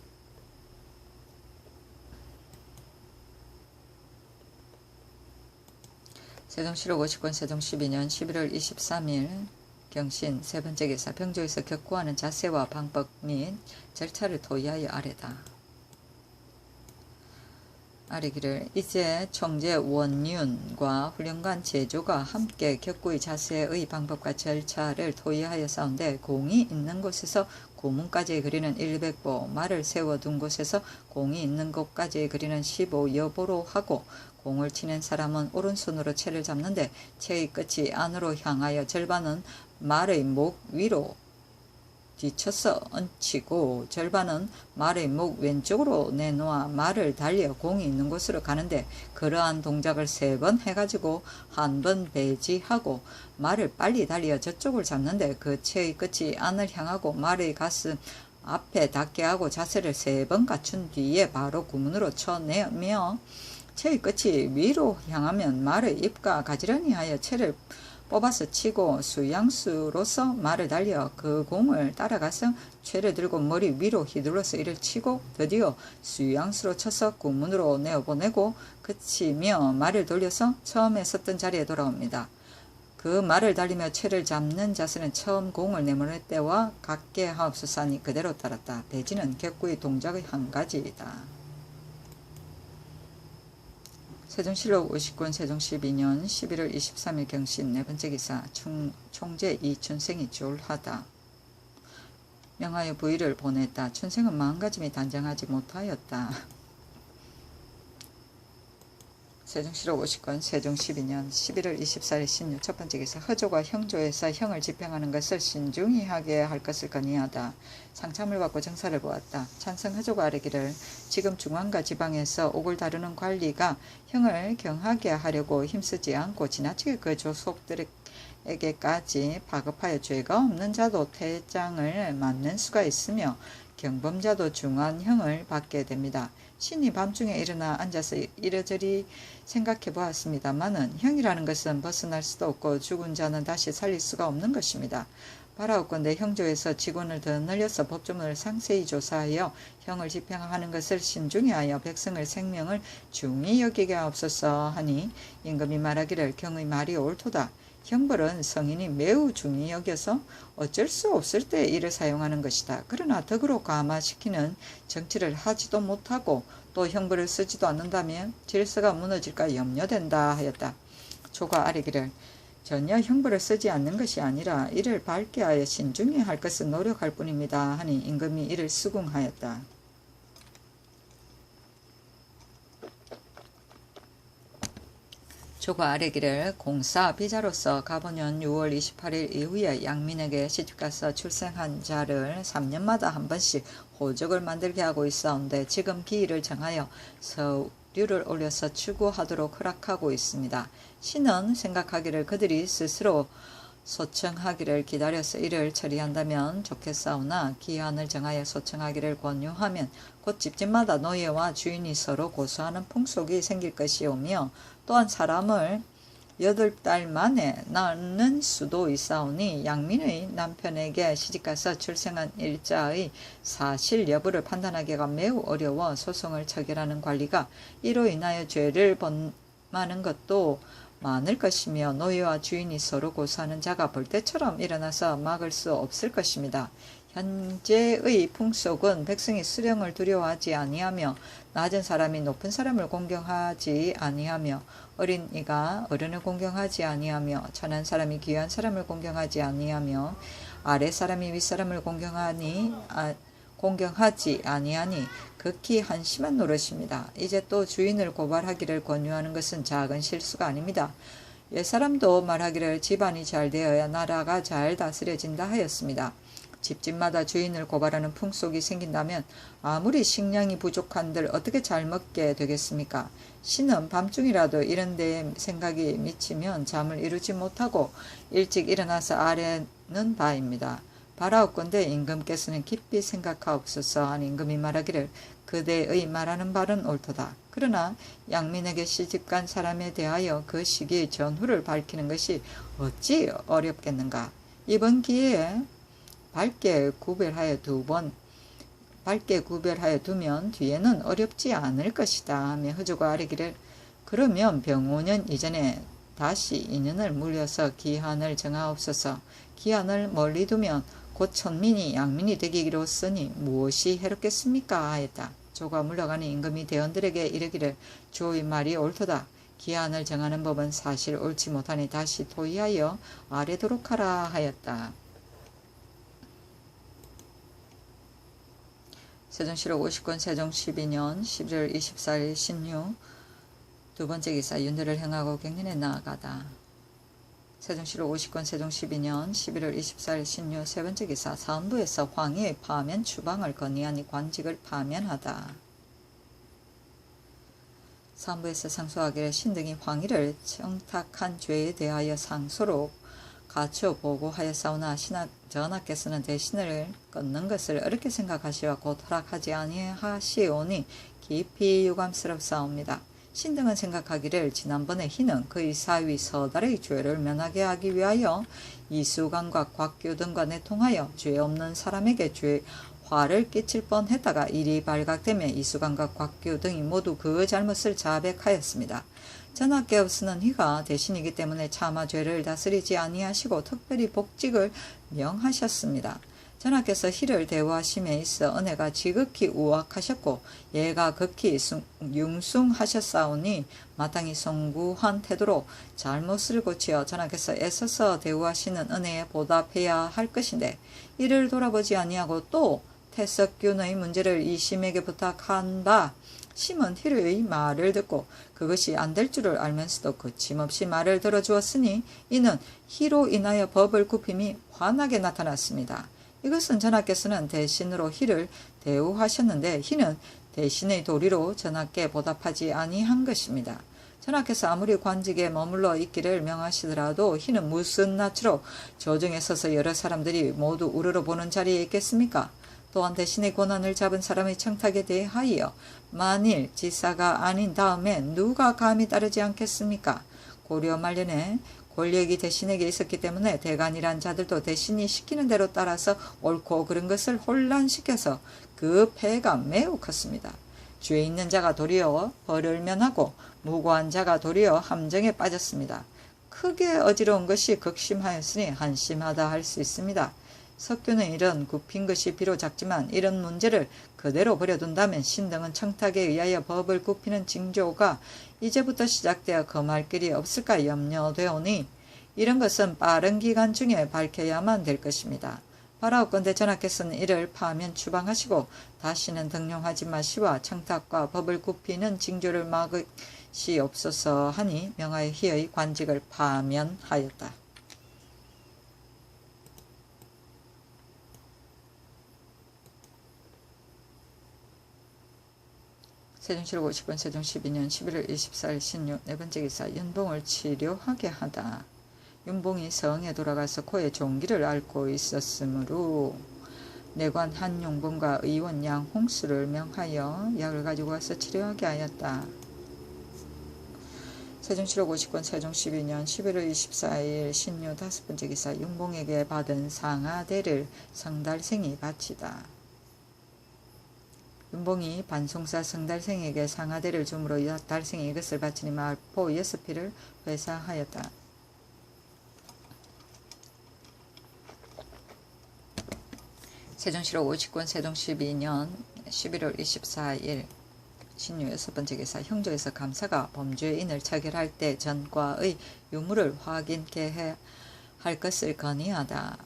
세종실록 50권 세종 12년 11월 23일 경신 세번째 기사 병조에서 격구하는 자세와 방법 및 절차를 토의하여 아뢰다. 아뢰기를 이제 총재 원윤과 훈련관 제조가 함께 격구의 자세의 방법과 절차를 토의하여 싸운데 공이 있는 곳에서 고문까지 그리는 100보, 말을 세워둔 곳에서 공이 있는 곳까지 그리는 15여보로 하고 공을 치는 사람은 오른손으로 채를 잡는데 채의 끝이 안으로 향하여 절반은 말의 목 위로 뒤쳐서 얹히고 절반은 말의 목 왼쪽으로 내놓아 말을 달려 공이 있는 곳으로 가는데 그러한 동작을 3번 해가지고 한 번 배지하고 말을 빨리 달려 저쪽을 잡는데 그 채의 끝이 안을 향하고 말의 가슴 앞에 닿게 하고 자세를 3번 갖춘 뒤에 바로 구문으로 쳐내며 채의 끝이 위로 향하면 말의 입과 가지런히 하여 채를 뽑아서 치고 수양수로서 말을 달려 그 공을 따라가서 채를 들고 머리 위로 휘둘러서 이를 치고 드디어 수양수로 쳐서 구문으로 내어보내고 그치며 말을 돌려서 처음에 섰던 자리에 돌아옵니다. 그 말을 달리며 채를 잡는 자세는 처음 공을 내보낼 때와 같게 하옵소서니 그대로 따랐다. 배지는 격구의 동작의 한 가지이다. 세종실록 50권 세종 12년 11월 23일 경신 네번째 기사 총재 이춘생이 졸하다. 명하여 부의를 보냈다. 춘생은 마음가짐이 단정하지 못하였다. 세종시로 50권 세종 12년 11월 24일 신유 첫 번째 기사 허조가 형조에서 형을 집행하는 것을 신중히 하게 할 것을 건의하다. 상참을 받고 정사를 보았다. 찬성 허조가 아뢰기를 지금 중앙과 지방에서 옥을 다루는 관리가 형을 경하게 하려고 힘쓰지 않고 지나치게 그 조속들에게까지 파급하여 죄가 없는 자도 퇴장을 맞는 수가 있으며 경범자도 중한 형을 받게 됩니다. 신이 밤중에 일어나 앉아서 이러저리 생각해 보았습니다마는 형이라는 것은 벗어날 수도 없고 죽은 자는 다시 살릴 수가 없는 것입니다. 바라옵건대 형조에서 직원을 더 늘려서 법조문을 상세히 조사하여 형을 집행하는 것을 신중히 하여 백성의 생명을 중히 여기게 하옵소서 하니 임금이 말하기를 경의 말이 옳도다. 형벌은 성인이 매우 중히 여겨서 어쩔 수 없을 때 이를 사용하는 것이다. 그러나 덕으로 감화시키는 정치를 하지도 못하고 또 형벌을 쓰지도 않는다면 질서가 무너질까 염려된다 하였다. 조가 아뢰기를 전혀 형벌을 쓰지 않는 것이 아니라 이를 밝게 하여 신중히 할 것을 노력할 뿐입니다 하니 임금이 이를 수긍하였다. 조가 아뢰기를 공사 비자로서 가보년 6월 28일 이후에 양민에게 시집가서 출생한 자를 3년마다 한 번씩 호적을 만들게 하고 있사온데 지금 기일을 정하여 서류를 올려서 추구하도록 허락하고 있습니다. 신은 생각하기를 그들이 스스로 소청하기를 기다려서 이를 처리한다면 좋겠사오나 기한을 정하여 소청하기를 권유하면 곧 집집마다 노예와 주인이 서로 고소하는 풍속이 생길 것이오며 또한 사람을 8달 만에 낳는 수도 있사오니 양민의 남편에게 시집가서 출생한 일자의 사실 여부를 판단하기가 매우 어려워 소송을 처결하는 관리가 이로 인하여 죄를 범하는 것도 많을 것이며 노예와 주인이 서로 고소하는 자가 벌떼처럼 일어나서 막을 수 없을 것입니다. 현재의 풍속은 백성이 수령을 두려워하지 아니하며 낮은 사람이 높은 사람을 공경하지 아니하며 어린이가 어른을 공경하지 아니하며 천한 사람이 귀한 사람을 공경하지 아니하며 아래 사람이 윗사람을 공경하지 아니하니 극히 한심한 노릇입니다. 이제 또 주인을 고발하기를 권유하는 것은 작은 실수가 아닙니다. 옛사람도 말하기를 집안이 잘 되어야 나라가 잘 다스려진다 하였습니다. 집집마다 주인을 고발하는 풍속이 생긴다면 아무리 식량이 부족한들 어떻게 잘 먹게 되겠습니까? 신은 밤중이라도 이런 데에 생각이 미치면 잠을 이루지 못하고 일찍 일어나서 아뢰는 바입니다. 바라옵건대 임금께서는 깊이 생각하옵소서 하니 임금이 말하기를 그대의 말하는 바는 옳도다. 그러나 양민에게 시집간 사람에 대하여 그 시기의 전후를 밝히는 것이 어찌 어렵겠는가. 이번 기회에 밝게 구별하여 두면 뒤에는 어렵지 않을 것이다 하며 허조가 아뢰기를 그러면 병5년 이전에 다시 인연을 물려서 기한을 정하옵소서. 기한을 멀리 두면 곧 천민이 양민이 되기로쓰니 무엇이 해롭겠습니까 하였다. 조가 물러가니 임금이 대원들에게 이르기를 주의 말이 옳도다. 기한을 정하는 법은 사실 옳지 못하니 다시 토의하여 아뢰도록 하라 하였다. 세종시록 50권 세종 12년 11월 24일 신유 두 번째 기사 윤대를 행하고 갱년에 나아가다. 세종시록 50권 세종 12년 11월 24일 신유 세 번째 기사 사헌부에서 황희의 파면 추방을 건의하니 관직을 파면하다. 사헌부에서 상소하기를 신등이 황희를 청탁한 죄에 대하여 상소로 가처 보고하였사오나 전하께서는 대신을 끊는 것을 어렵게 생각하시어 곧 허락하지 아니하시오니 깊이 유감스럽사옵니다. 신등은 생각하기를 지난번에 희는 그의 사위 서달의 죄를 면하게 하기 위하여 이수관과 곽교 등과 내통하여 죄 없는 사람에게 화를 끼칠 뻔했다가 일이 발각되며 이수관과 곽교 등이 모두 그 잘못을 자백하였습니다. 전하께서는 희가 대신이기 때문에 차마 죄를 다스리지 아니하시고 특별히 복직을 명하셨습니다. 전하께서 희를 대우하심에 있어 은혜가 지극히 우악하셨고 예가 극히 융숭하셨사오니 마땅히 송구한 태도로 잘못을 고치어 전하께서 애써서 대우하시는 은혜에 보답해야 할 것인데 이를 돌아보지 아니하고 또 태석균의 문제를 이심에게 부탁한 바 심은 희의 말을 듣고 그것이 안 될 줄을 알면서도 거침없이 말을 들어주었으니 이는 희로 인하여 법을 굽힘이 환하게 나타났습니다. 이것은 전하께서는 대신으로 희를 대우하셨는데 희는 대신의 도리로 전하께 보답하지 아니한 것입니다. 전하께서 아무리 관직에 머물러 있기를 명하시더라도 희는 무슨 낯으로 조정에 서서 여러 사람들이 모두 우러러보는 자리에 있겠습니까? 또한 대신의 권한을 잡은 사람의 청탁에 대하여 만일 지사가 아닌 다음에 누가 감히 따르지 않겠습니까? 고려 말년에 권력이 대신에게 있었기 때문에 대간이란 자들도 대신이 시키는 대로 따라서 옳고 그른 것을 혼란시켜서 그 폐해가 매우 컸습니다. 죄 있는 자가 도리어 벌을 면하고 무고한 자가 도리어 함정에 빠졌습니다. 크게 어지러운 것이 극심하였으니 한심하다 할 수 있습니다. 석교는 이런 굽힌 것이 비록 작지만 이런 문제를 그대로 버려둔다면 신등은 청탁에 의하여 법을 굽히는 징조가 이제부터 시작되어 금할 길이 없을까 염려되오니 이런 것은 빠른 기간 중에 밝혀야만 될 것입니다. 바라옵건대 전하께서는 이를 파면 추방하시고 다시는 등용하지 마시와 청탁과 법을 굽히는 징조를 막으시옵소서 하니 명하여 희의 관직을 파면하였다. 세종실록 50권 세종 12년 11월 24일 신유 네번째 기사 윤봉을 치료하게 하다. 윤봉이 성에 돌아가서 코에 종기를 앓고 있었으므로 내관 한용봉과 의원 양홍수를 명하여 약을 가지고 와서 치료하게 하였다. 세종실록 50권 세종 12년 11월 24일 신유 다섯번째 기사 윤봉에게 받은 상아대를 성달생이 바치다. 윤봉이 반송사 성달생에게 상아대를 주므로 달생이 이것을 바치니 말포 6피를 회사하였다. 세종실록 50권 세종 12년 11월 24일 신유 6번째 기사 형조에서 감사가 범죄인을 처결할 때 전과의 유무를 확인케 할 것을 건의하다.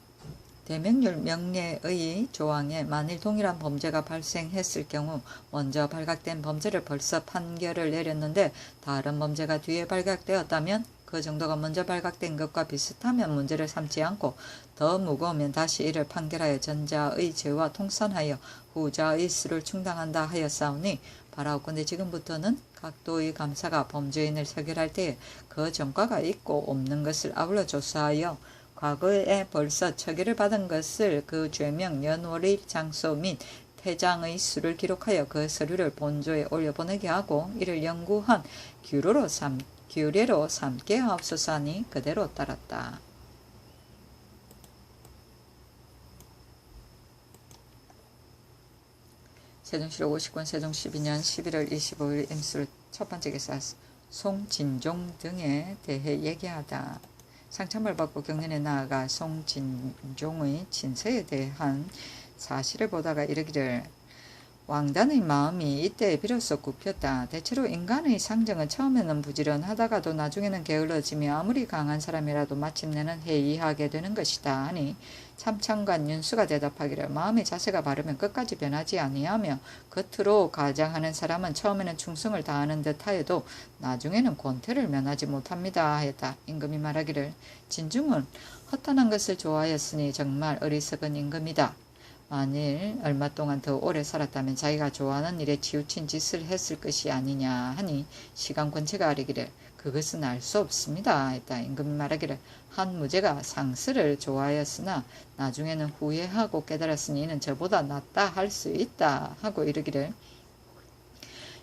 대명률 명례의 조항에 만일 동일한 범죄가 발생했을 경우 먼저 발각된 범죄를 벌써 판결을 내렸는데 다른 범죄가 뒤에 발각되었다면 그 정도가 먼저 발각된 것과 비슷하면 문제를 삼지 않고 더 무거우면 다시 이를 판결하여 전자의 죄와 통산하여 후자의 수를 충당한다 하였사오니 바라옵건대 지금부터는 각도의 감사가 범죄인을 처결할 때에 그 전과가 있고 없는 것을 아울러 조사하여 과거에 벌써 처결을 받은 것을 그 죄명 연월일 장소 및 퇴장의 수를 기록하여 그 서류를 본조에 올려보내게 하고 이를 연구한 규례로 삼게 하옵소서 하니 그대로 따랐다. 세종실록 50권 세종 12년 11월 25일 임술 첫번째 기사 송진종 등에 대해 얘기하다. 상참을 받고 경연에 나아가 송진종의 친서에 대한 사실을 보다가 이르기를 왕단의 마음이 이때 비로소 굽혔다. 대체로 인간의 상정은 처음에는 부지런하다가도 나중에는 게을러지며 아무리 강한 사람이라도 마침내는 해이하게 되는 것이다 하니 참창관 윤수가 대답하기를 마음의 자세가 바르면 끝까지 변하지 아니하며 겉으로 가장하는 사람은 처음에는 충성을 다하는 듯 하여도 나중에는 권태를 면하지 못합니다 하였다. 임금이 말하기를 진중은 허탄한 것을 좋아하였으니 정말 어리석은 임금이다. 만일 얼마 동안 더 오래 살았다면 자기가 좋아하는 일에 치우친 짓을 했을 것이 아니냐 하니 시간권체가 아뢰기를 그것은 알 수 없습니다 했다. 임금이 말하기를 한 무죄가 상스를 좋아하였으나 나중에는 후회하고 깨달았으니 이는 저보다 낫다 할 수 있다 하고 이르기를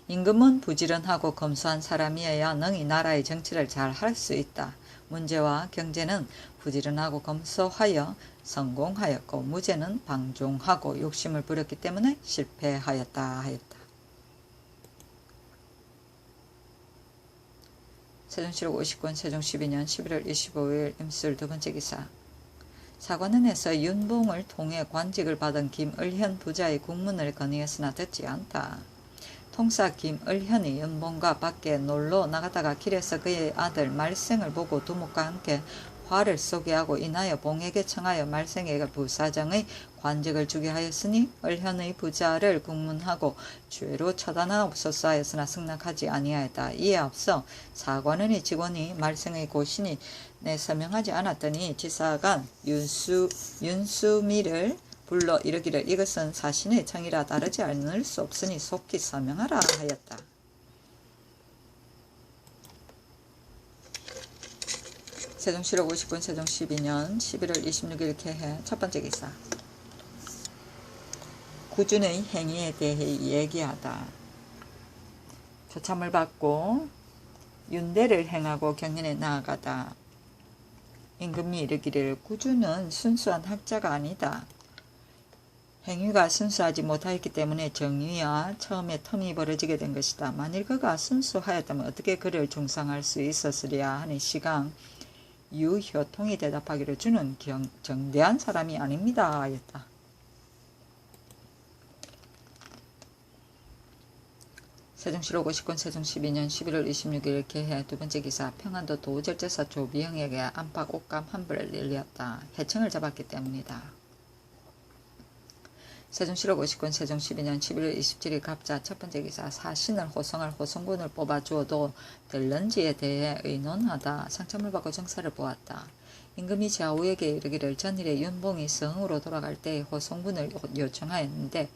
임금은 부지런하고 검소한 사람이어야 능히 나라의 정치를 잘 할 수 있다. 문제와 경제는 부지런하고 검소하여 성공하였고 무죄는 방종하고 욕심을 부렸기 때문에 실패하였다 하였다. 세종실록 50권 세종 12년 11월 25일 임술 두번째 기사 사관원에서 윤봉을 통해 관직을 받은 김을현 부자의 국문을 건의했으나 듣지 않다. 통사 김을현이 윤봉과 밖에 놀러 나가다가 길에서 그의 아들 말생을 보고 두목과 함께 화를 쏘게 하고 인하여 봉에게 청하여 말생에게 부사정의 관직을 주게 하였으니 을현의 부자를 국문하고 죄로 처단하옵소서 하였으나 승낙하지 아니하였다. 이에 앞서 사관원의 직원이 말생의 고신이 내 서명하지 않았더니 지사관 윤수미를 불러 이르기를 이것은 사신의 청이라 다르지 않을 수 없으니 속히 서명하라 하였다. 세종실록 59년 세종 12년 11월 26일 개해 첫 번째 기사. 구준의 행위에 대해 얘기하다. 조참을 받고 윤대를 행하고 경연에 나아가다. 임금이 이르기를 구준은 순수한 학자가 아니다. 행위가 순수하지 못하였기 때문에 정의와 처음에 텀이 벌어지게 된 것이다. 만일 그가 순수하였다면 어떻게 그를 중상할 수 있었으랴 하는 시강 유효통이 대답하기를 주는 정대한 사람이 아닙니다 하였다. 세종실록 59년 세종 12년 11월 26일 개해 두 번째 기사. 평안도 도절제사 조비형에게 안팎 옷감 한 벌을 늘렸다. 해청을 잡았기 때문이다. 세종실록 59년 세종 12년 11월 27일 갑자 첫 번째 기사. 사신을 호송할 호송군을 뽑아주어도 될런지에 대해 의논하다. 상참을 받고 정사를 보았다. 임금이 좌우에게 이르기를 전일에 윤봉이 성으로 돌아갈 때 호송군을 요청하였는데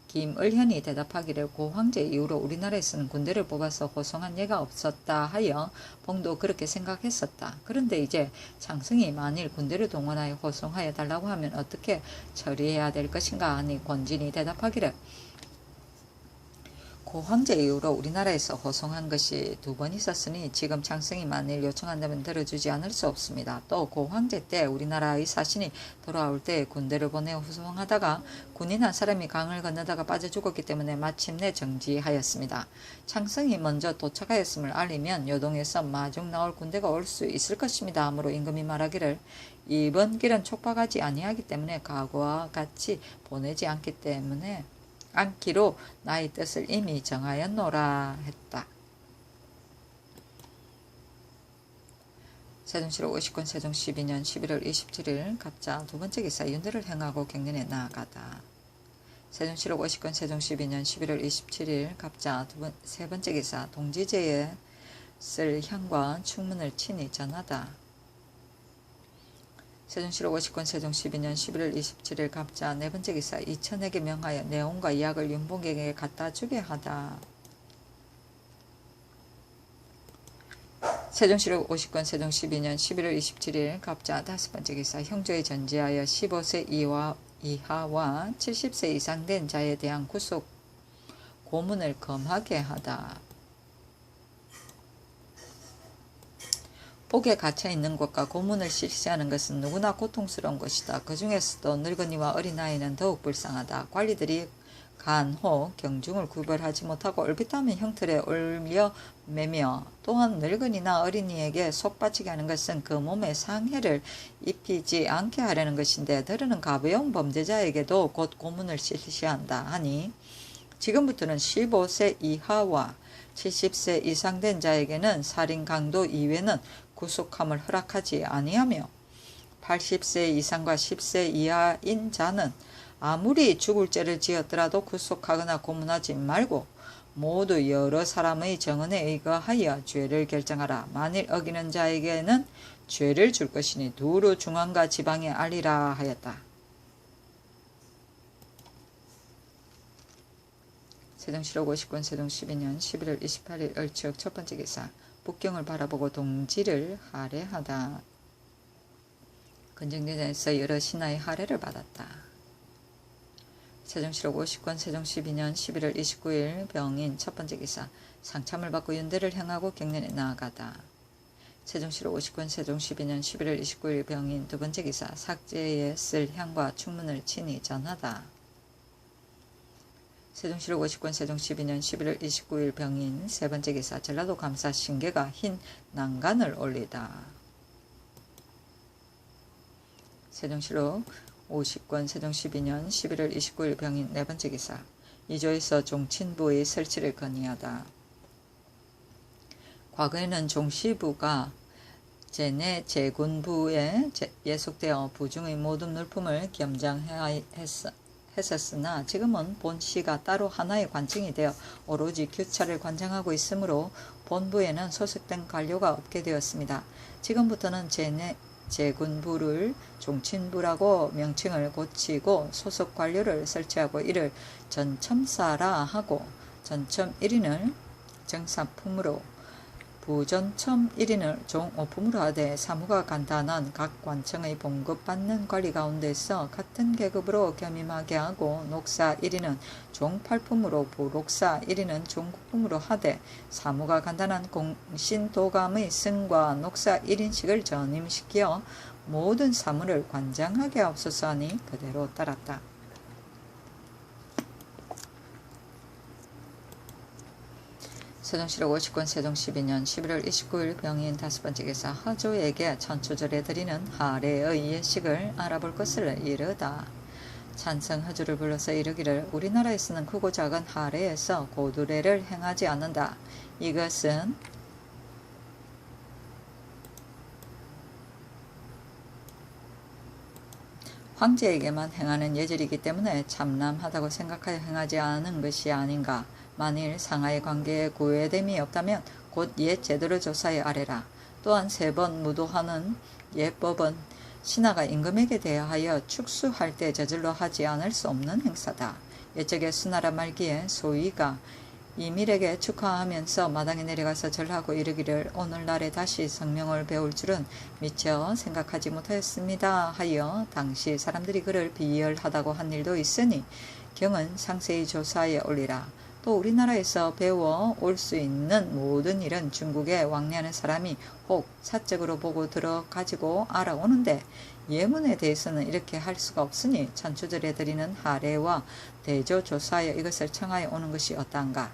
김을현이 대답하기를 고황제 이후로 우리나라에서는 군대를 뽑아서 호송한 예가 없었다 하여 봉도 그렇게 생각했었다. 그런데 이제 장성이 만일 군대를 동원하여 호송하여 달라고 하면 어떻게 처리해야 될 것인가 하니 권진이 대답하기를 고황제 이후로 우리나라에서 호송한 것이 2번 있었으니 지금 장성이 만일 요청한다면 들어주지 않을 수 없습니다. 또 고황제 때 우리나라의 사신이 돌아올 때 군대를 보내 호송하다가 군인 한 사람이 강을 건너다가 빠져 죽었기 때문에 마침내 정지하였습니다. 장성이 먼저 도착하였음을 알리면 요동에서 마중 나올 군대가 올 수 있을 것입니다. 하므로 임금이 말하기를 이번 길은 촉박하지 아니하기 때문에 과거와 같이 보내지 않기로 나의 뜻을 이미 정하였노라 했다. 세종실록 59년 세종 12년 11월 27일 갑자 두 번째 기사. 윤대를 행하고 경연에 나아가다. 세종실록 59년 세종 12년 11월 27일 갑자 세 번째 기사. 동지제에 쓸 향과 충문을 친히 전하다. 세종실록 59년 세종 12년 11월 27일 갑자 네 번째 기사. 이천에게 명하여 내온과 약을 윤봉에게 갖다 주게 하다. 세종실록 59년 세종 12년 11월 27일 갑자 다섯 번째 기사. 형조에 전제하여 15세 이하와 70세 이상 된 자에 대한 구속 고문을 검하게 하다. 옥에 갇혀있는 것과 고문을 실시하는 것은 누구나 고통스러운 것이다. 그 중에서도 늙은이와 어린아이는 더욱 불쌍하다. 관리들이 간, 호, 경중을 구별하지 못하고 얼핏하면 형틀에 올려 매며 또한 늙은이나 어린이에게 속바치게 하는 것은 그 몸에 상해를 입히지 않게 하려는 것인데 더러는 가벼운 범죄자에게도 곧 고문을 실시한다 하니 지금부터는 15세 이하와 70세 이상 된 자에게는 살인 강도 이외는 구속함을 허락하지 아니하며 80세 이상과 10세 이하인 자는 아무리 죽을 죄를 지었더라도 구속하거나 고문하지 말고 모두 여러 사람의 정언에 의거하여 죄를 결정하라. 만일 어기는 자에게는 죄를 줄 것이니 두루 중앙과 지방에 알리라 하였다. 세종실록 59년 세종 12년 11월 28일 을추억 첫 번째 기사. 북경을 바라보고 동지를 할애하다. 근정전에서 여러 신하의 할애를 받았다. 세종실록 59년 세종 12년 11월 29일 병인 첫 번째 기사. 상참을 받고 윤대를 행하고 경연에 나아가다. 세종실록 59년 세종 12년 11월 29일 병인 두 번째 기사. 삭제에 쓸 향과 충문을 친히 전하다. 세종실록 59년 세종 12년 11월 29일 병인 세 번째 기사. 전라도 감사 신계가 흰 난간을 올리다. 세종실록 50권 세종 12년 11월 29일 병인 네 번째 기사. 이조에서 종친부의 설치를 건의하다. 과거에는 종시부가 제4 제군부에 예속되어 부중의 모든 물품을 겸장해야 했었으나 지금은 본시가 따로 하나의 관청이 되어 오로지 규차를 관장하고 있으므로 본부에는 소속된 관료가 없게 되었습니다. 지금부터는 제4 제군부를 종친부라고 명칭을 고치고 소속 관료를 설치하고 이를 전첨사라 하고 전첨 1인을 정사품으로 부전첨 1인을 종오품으로 하되 사무가 간단한 각 관청의 봉급받는 관리 가운데서 같은 계급으로 겸임하게 하고 녹사 1인은 종팔품으로 부록사 1인은 종국품으로 하되 사무가 간단한 공신도감의 승과 녹사 1인씩을 전임시켜 모든 사무를 관장하게 하옵소서 하니 그대로 따랐다. 세종시록 50권 세종 12년 11월 29일 병인 5번째 기사 하조에게 천추절에 드리는 하례의 예식을 알아볼 것을 이르다. 찬성 하조를 불러서 이르기를 우리나라에서는 크고 작은 하례에서 고두례를 행하지 않는다. 이것은 황제에게만 행하는 예절이기 때문에 참남하다고 생각하여 행하지 않은 것이 아닌가. 만일 상하의 관계에 구애됨이 없다면 곧 옛 제도를 조사해 아래라. 또한 3번 무도하는 예법은 신하가 임금에게 대하여 축수할 때 저절로 하지 않을 수 없는 행사다. 옛적에 수나라 말기에 소위가 이밀에게 축하하면서 마당에 내려가서 절하고 이르기를 오늘날에 다시 성명을 배울 줄은 미처 생각하지 못하였습니다 하여 당시 사람들이 그를 비열하다고 한 일도 있으니 경은 상세히 조사에 올리라. 또 우리나라에서 배워 올 수 있는 모든 일은 중국에 왕래하는 사람이 혹 사적으로 보고 들어 가지고 알아오는데 예문에 대해서는 이렇게 할 수가 없으니 천추절에 드리는 하례와 대조 조사하여 이것을 청하여 오는 것이 어떠한가.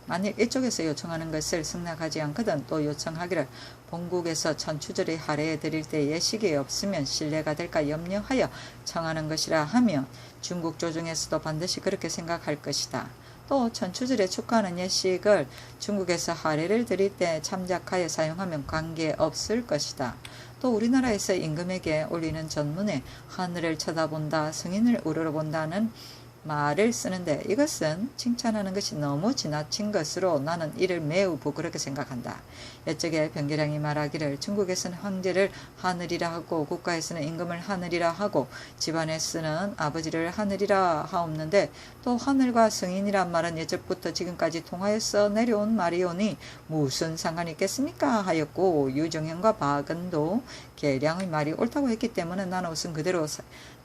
만일 이쪽에서 요청하는 것을 승낙하지 않거든 또 요청하기를 본국에서 천추절의 하례에 드릴 때 예식이 없으면 신뢰가 될까 염려하여 청하는 것이라 하면 중국 조정에서도 반드시 그렇게 생각할 것이다. 또 천추절에 축하하는 예식을 중국에서 하례를 드릴 때 참작하여 사용하면 관계없을 것이다. 또 우리나라에서 임금에게 올리는 전문에 하늘을 쳐다본다, 승인을 우러러본다는 말을 쓰는데 이것은 칭찬하는 것이 너무 지나친 것으로 나는 이를 매우 부끄럽게 생각한다. 옛적에 변계량이 말하기를 중국에서는 황제를 하늘이라 하고 국가에서는 임금을 하늘이라 하고 집안에서는 아버지를 하늘이라 하옵는데 또 하늘과 승인이란 말은 예적부터 지금까지 통하여서 내려온 말이오니 무슨 상관이 있겠습니까 하였고 유정현과 박은도 계량의 말이 옳다고 했기 때문에 나는 우선 그대로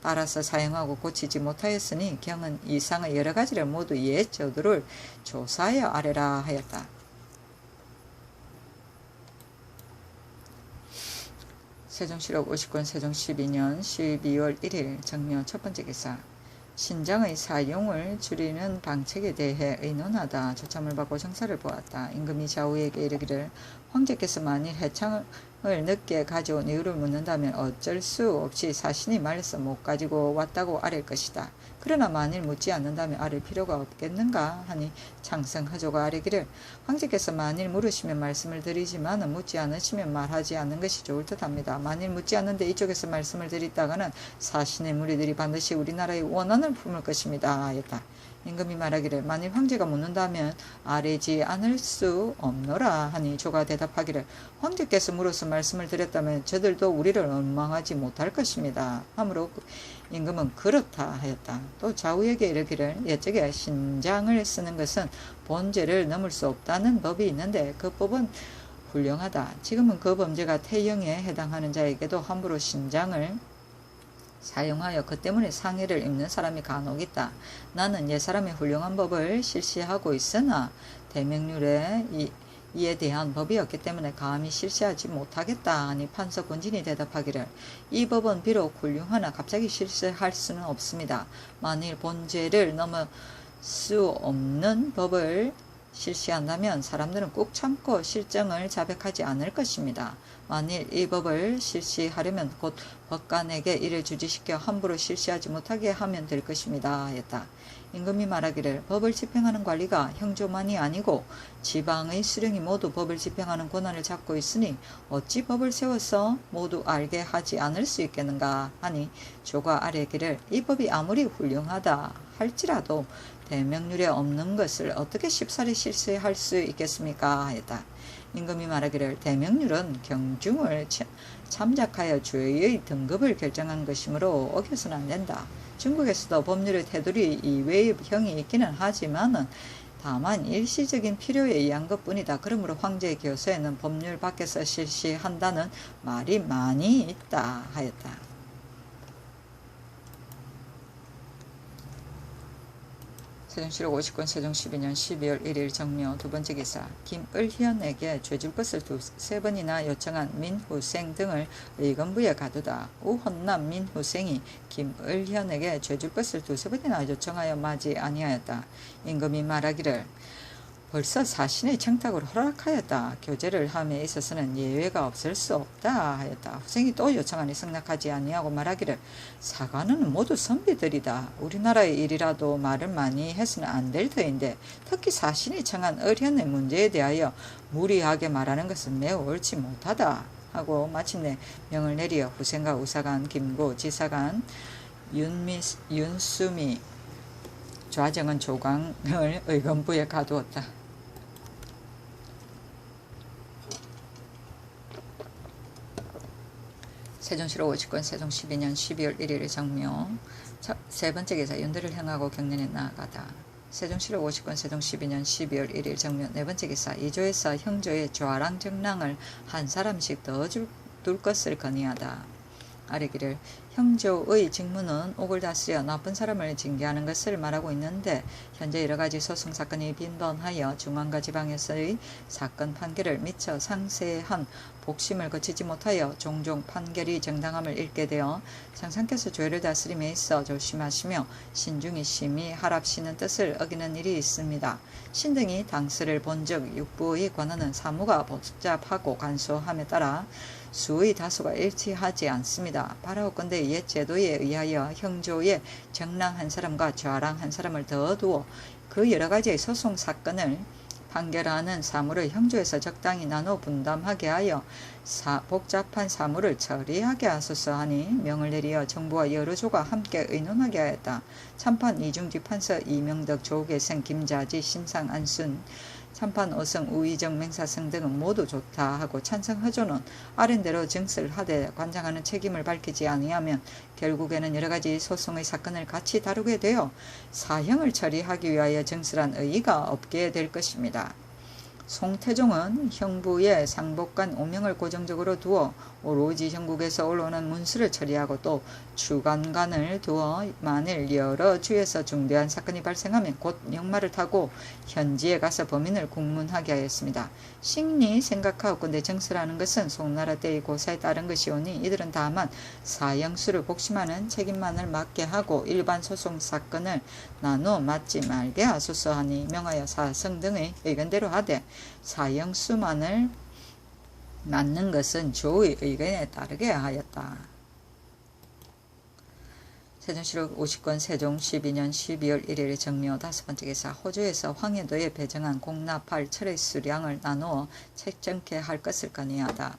따라서 사용하고 고치지 못하였으니 경은 이상의 여러 가지를 모두 옛 제도를 조사하여 아래라 하였다. 세종시록 50권 세종 12년 12월 1일 정묘 첫번째 기사 신장의 사용을 줄이는 방책에 대해 의논하다. 조참을 받고 정사를 보았다. 임금이 좌우에게 이르기를 황제께서 만일 해창을 늦게 가져온 이유를 묻는다면 어쩔 수 없이 사신이 말려서 못 가지고 왔다고 아랠 것이다. 그러나 만일 묻지 않는다면 아랠 필요가 없겠는가 하니 창성하조가 아뢰기를 황제께서 만일 물으시면 말씀을 드리지만 묻지 않으시면 말하지 않는 것이 좋을 듯합니다. 만일 묻지 않는데 이쪽에서 말씀을 드리다가는 사신의 무리들이 반드시 우리나라의 원한을 품을 것입니다 하였다. 임금이 말하기를 만일 황제가 묻는다면 아뢰지 않을 수 없노라 하니 조가 대답하기를 황제께서 물어서 말씀을 드렸다면 저들도 우리를 원망하지 못할 것입니다 하므로 임금은 그렇다 하였다. 또 좌우에게 이르기를 옛적에 신장을 쓰는 것은 본죄를 넘을 수 없다는 법이 있는데 그 법은 훌륭하다. 지금은 그 범죄가 태형에 해당하는 자에게도 함부로 신장을 사용하여 그 때문에 상해를 입는 사람이 간혹 있다. 나는 옛사람이 훌륭한 법을 실시하고 있으나 대명률에 이에 대한 법이 없기 때문에 감히 실시하지 못하겠다 하니 판서 권진이 대답하기를 이 법은 비록 훌륭하나 갑자기 실시할 수는 없습니다. 만일 본죄를 넘을 수 없는 법을 실시한다면 사람들은 꾹 참고 실정을 자백하지 않을 것입니다. 만일 이 법을 실시하려면 곧 법관에게 이를 주지시켜 함부로 실시하지 못하게 하면 될 것입니다. 하였다. 임금이 말하기를 법을 집행하는 관리가 형조만이 아니고 지방의 수령이 모두 법을 집행하는 권한을 잡고 있으니 어찌 법을 세워서 모두 알게 하지 않을 수 있겠는가 하니 조가 아뢰기를 이 법이 아무리 훌륭하다 할지라도 대명률에 없는 것을 어떻게 쉽사리 실시할 수 있겠습니까? 하였다. 임금이 말하기를 대명률은 경중을 참작하여 죄의 등급을 결정한 것이므로 어겨서는 안 된다. 중국에서도 법률의 테두리 이외의 형이 있기는 하지만은 다만 일시적인 필요에 의한 것뿐이다. 그러므로 황제의 교서에는 법률 밖에서 실시한다는 말이 많이 있다 하였다. 세종실록 50권 세종 12년 12월 1일 정묘 두번째 기사 김을현에게 죄줄 것을 두세 번이나 요청한 민후생 등을 의건부에 가두다. 우헌남 민후생이 김을현에게 죄줄 것을 두세 번이나 요청하여 마지 아니하였다. 임금이 말하기를 벌써 사신의 청탁을 허락하였다. 교제를 함에 있어서는 예외가 없을 수 없다 하였다. 후생이 또 요청하니 승낙하지 아니하고 말하기를 사관은 모두 선비들이다. 우리나라의 일이라도 말을 많이 해서는 안 될 터인데 특히 사신이 청한 을현의 문제에 대하여 무리하게 말하는 것은 매우 옳지 못하다 하고 마침내 명을 내리어 후생과 우사관 김구 지사관 윤수미 좌정은 조광을 의건부에 가두었다. 세종실록 50권 세종 12년 12월 1일 정묘 세 번째 기사 연대를 행하고 경련에 나아가다. 세종실록 50권 세종 12년 12월 1일 정묘 네 번째 기사 이조에서 형조의 좌랑 정랑을 한 사람씩 더 둘 것을 건의하다. 아뢰기를 형조의 직무는 옥을 다스려 나쁜 사람을 징계하는 것을 말하고 있는데 현재 여러가지 소송사건이 빈번하여 중앙과 지방에서의 사건 판결을 미처 상세한 복심을 거치지 못하여 종종 판결이 정당함을 잃게 되어 상상께서 죄를 다스림에 있어 조심하시며 신중히 심히 하랍시는 뜻을 어기는 일이 있습니다. 신등이 당스를 본즉 육부의 권한은 사무가 복잡하고 간소함에 따라 수의 다수가 일치하지 않습니다. 바라옵건대 옛 제도에 의하여 형조의 정랑 한 사람과 좌랑 한 사람을 더 두어 그 여러가지의 소송 사건을 판결하는 사무를 형조에서 적당히 나눠 분담하게 하여 복잡한 사무를 처리하게 하소서 하니 명을 내리어 정부와 여러 조가 함께 의논하게 하였다. 참판 이중지 판서 이명덕 조계생 김자지 신상 안순 참판 오성 우의정 맹사성 등은 모두 좋다 하고 찬성 허조는 아랜대로 증서를 하되 관장하는 책임을 밝히지 아니하면 결국에는 여러가지 소송의 사건을 같이 다루게 되어 사형을 처리하기 위하여 증서란 의의가 없게 될 것입니다. 송태종은 형부의 상복관 5명을 고정적으로 두어 오로지 형국에서 올라오는 문수를 처리하고 또 주간관을 두어 만일 여러 주에서 중대한 사건이 발생하면 곧 역마를 타고 현지에 가서 범인을 국문하게 하였습니다. 식리 생각하옵건대 정서라는 것은 송나라 때의 고사에 따른 것이오니 이들은 다만 사형수를 복심하는 책임만을 맡게 하고 일반 소송 사건을 나누어 맡지 말게 하소서 하니 명하여 사성 등의 의견대로 하되 사형수만을 맡는 것은 조의 의견에 따르게 하였다. 세종실록 50권 세종 12년 12월 1일 정묘 다섯 번째 기사 호주에서 황해도에 배정한 공납할 철의 수량을 나누어 책정케 할 것을 건의하다.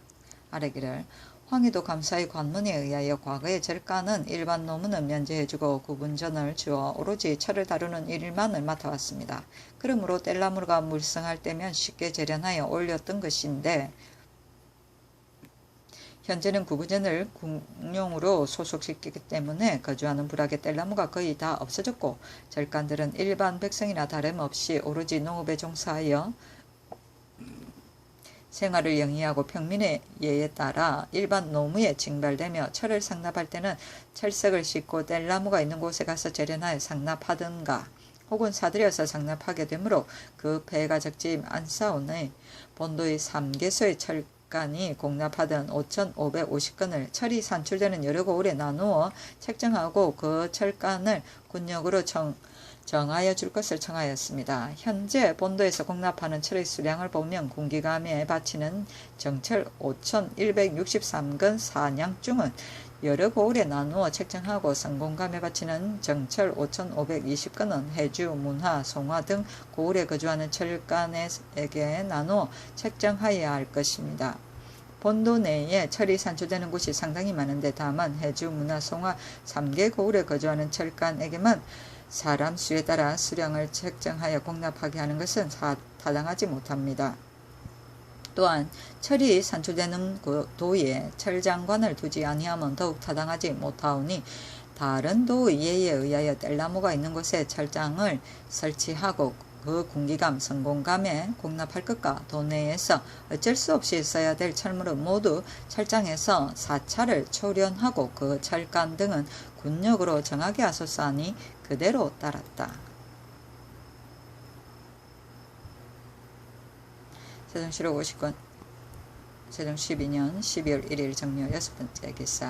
아뢰기를 황해도 감사의 관문에 의하여 과거의 절간은 일반 노무는 면제해주고 구분전을 주어 오로지 철을 다루는 일만을 맡아왔습니다. 그러므로 뗄나무가 물성할 때면 쉽게 재련하여 올렸던 것인데 현재는 구분전을 궁용으로 소속시키기 때문에 거주하는 부락의 뗄나무가 거의 다 없어졌고 절간들은 일반 백성이나 다름없이 오로지 농업에 종사하여 생활을 영위하고 평민의 예에 따라 일반 노무에 징발되며 철을 상납할 때는 철석을 싣고 뗄나무가 있는 곳에 가서 재련하여 상납하든가 혹은 사들여서 상납하게 되므로 그 배가 적지 않사오니 본도의 3개소의 철간이 공납하던 5,550건을 철이 산출되는 여러 고을에 나누어 책정하고 그 철간을 군역으로 정하여 줄 것을 청하였습니다. 현재 본도에서 공납하는 철의 수량을 보면 공기감에 바치는 정철 5,163건 사냥 중은 여러 고을에 나누어 책정하고 성공감에 바치는 정철 5,520건은 해주, 문화, 송화 등 고을에 거주하는 철간에게 나누어 책정하여야 할 것입니다. 본도 내에 철이 산출되는 곳이 상당히 많은데 다만 해주, 문화, 송화 3개 고을에 거주하는 철간에게만 사람 수에 따라 수량을 책정하여 공납하게 하는 것은 타당하지 못합니다. 또한 철이 산출되는 도에 철장관을 두지 아니하면 더욱 타당하지 못하오니 다른 도의 예에 의하여 뗄나무가 있는 곳에 철장을 설치하고 그 공기감, 성공감에 공납할 것과 도 내에서 어쩔 수 없이 써야 될 철물은 모두 철장에서 사찰을 초련하고 그 철간 등은 군역으로 정하게 하소서 하니 그대로 따랐다. 세종실록 50권 세종 12년 12월 1일 정묘 6번째 기사